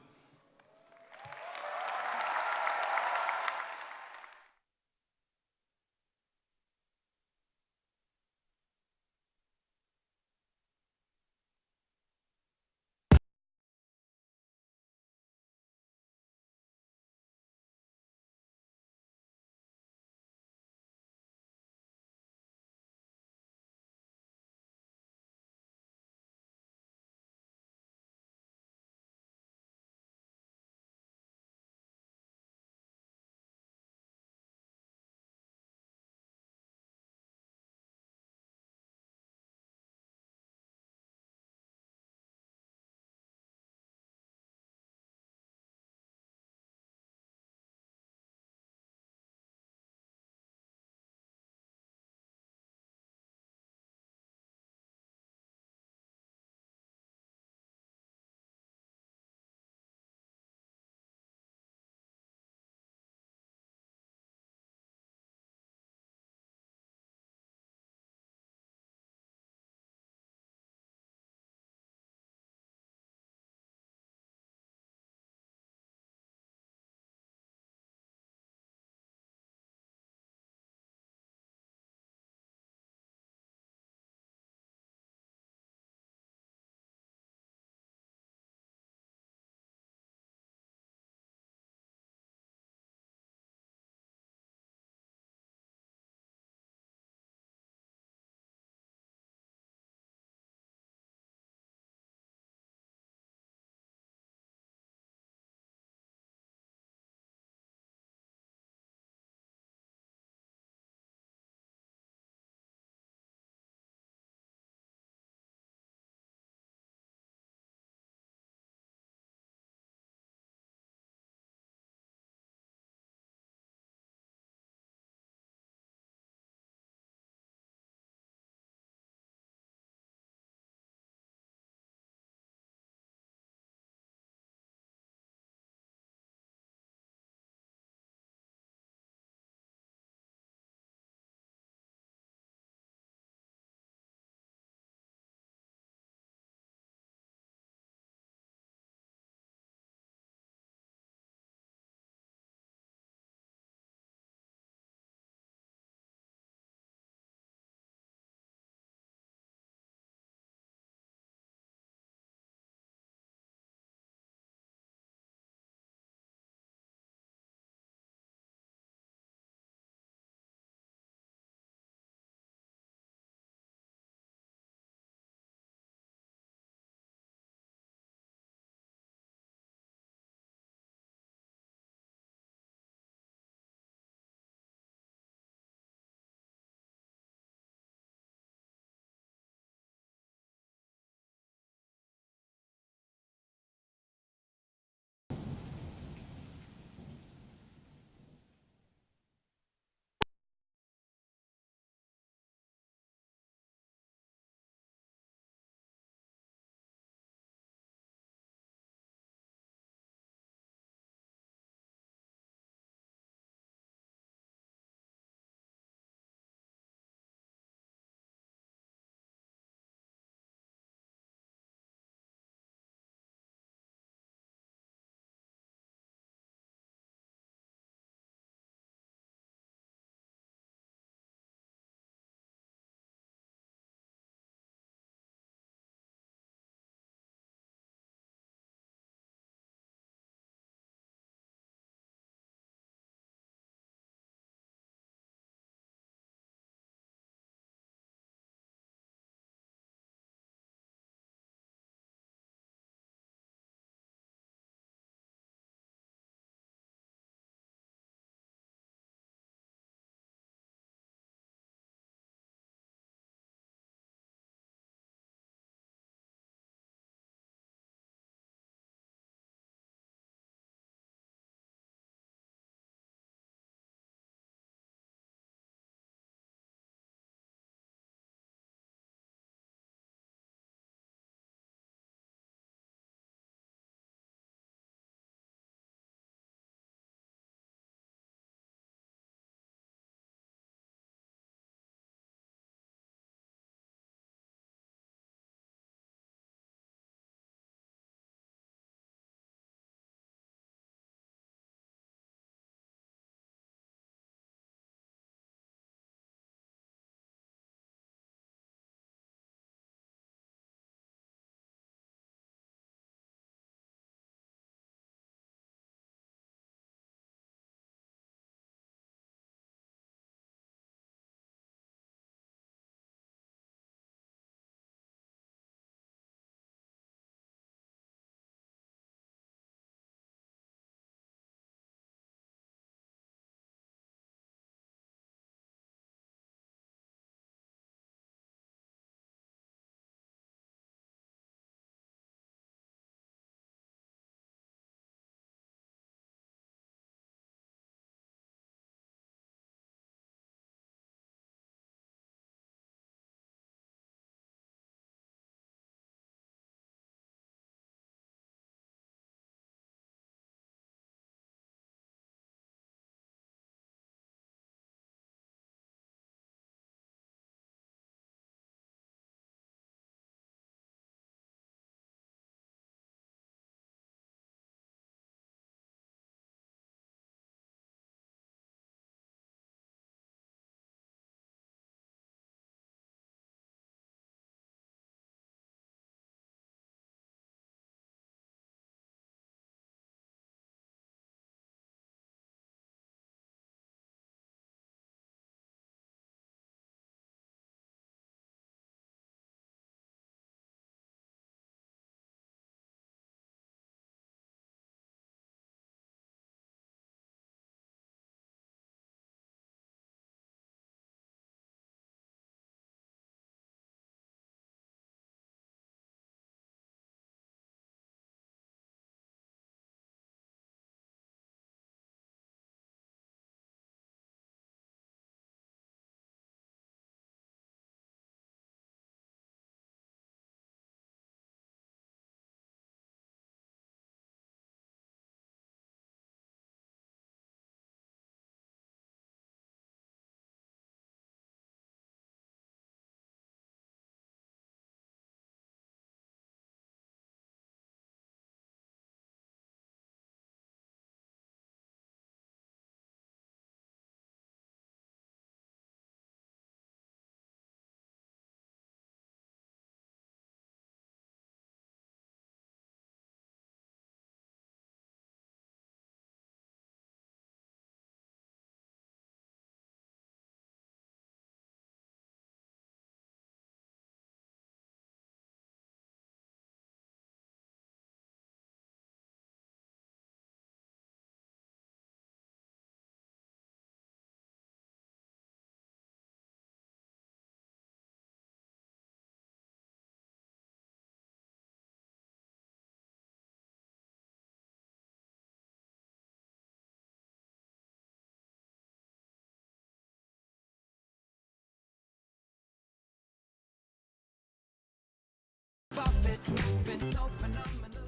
Buffett, moving so phenomenal.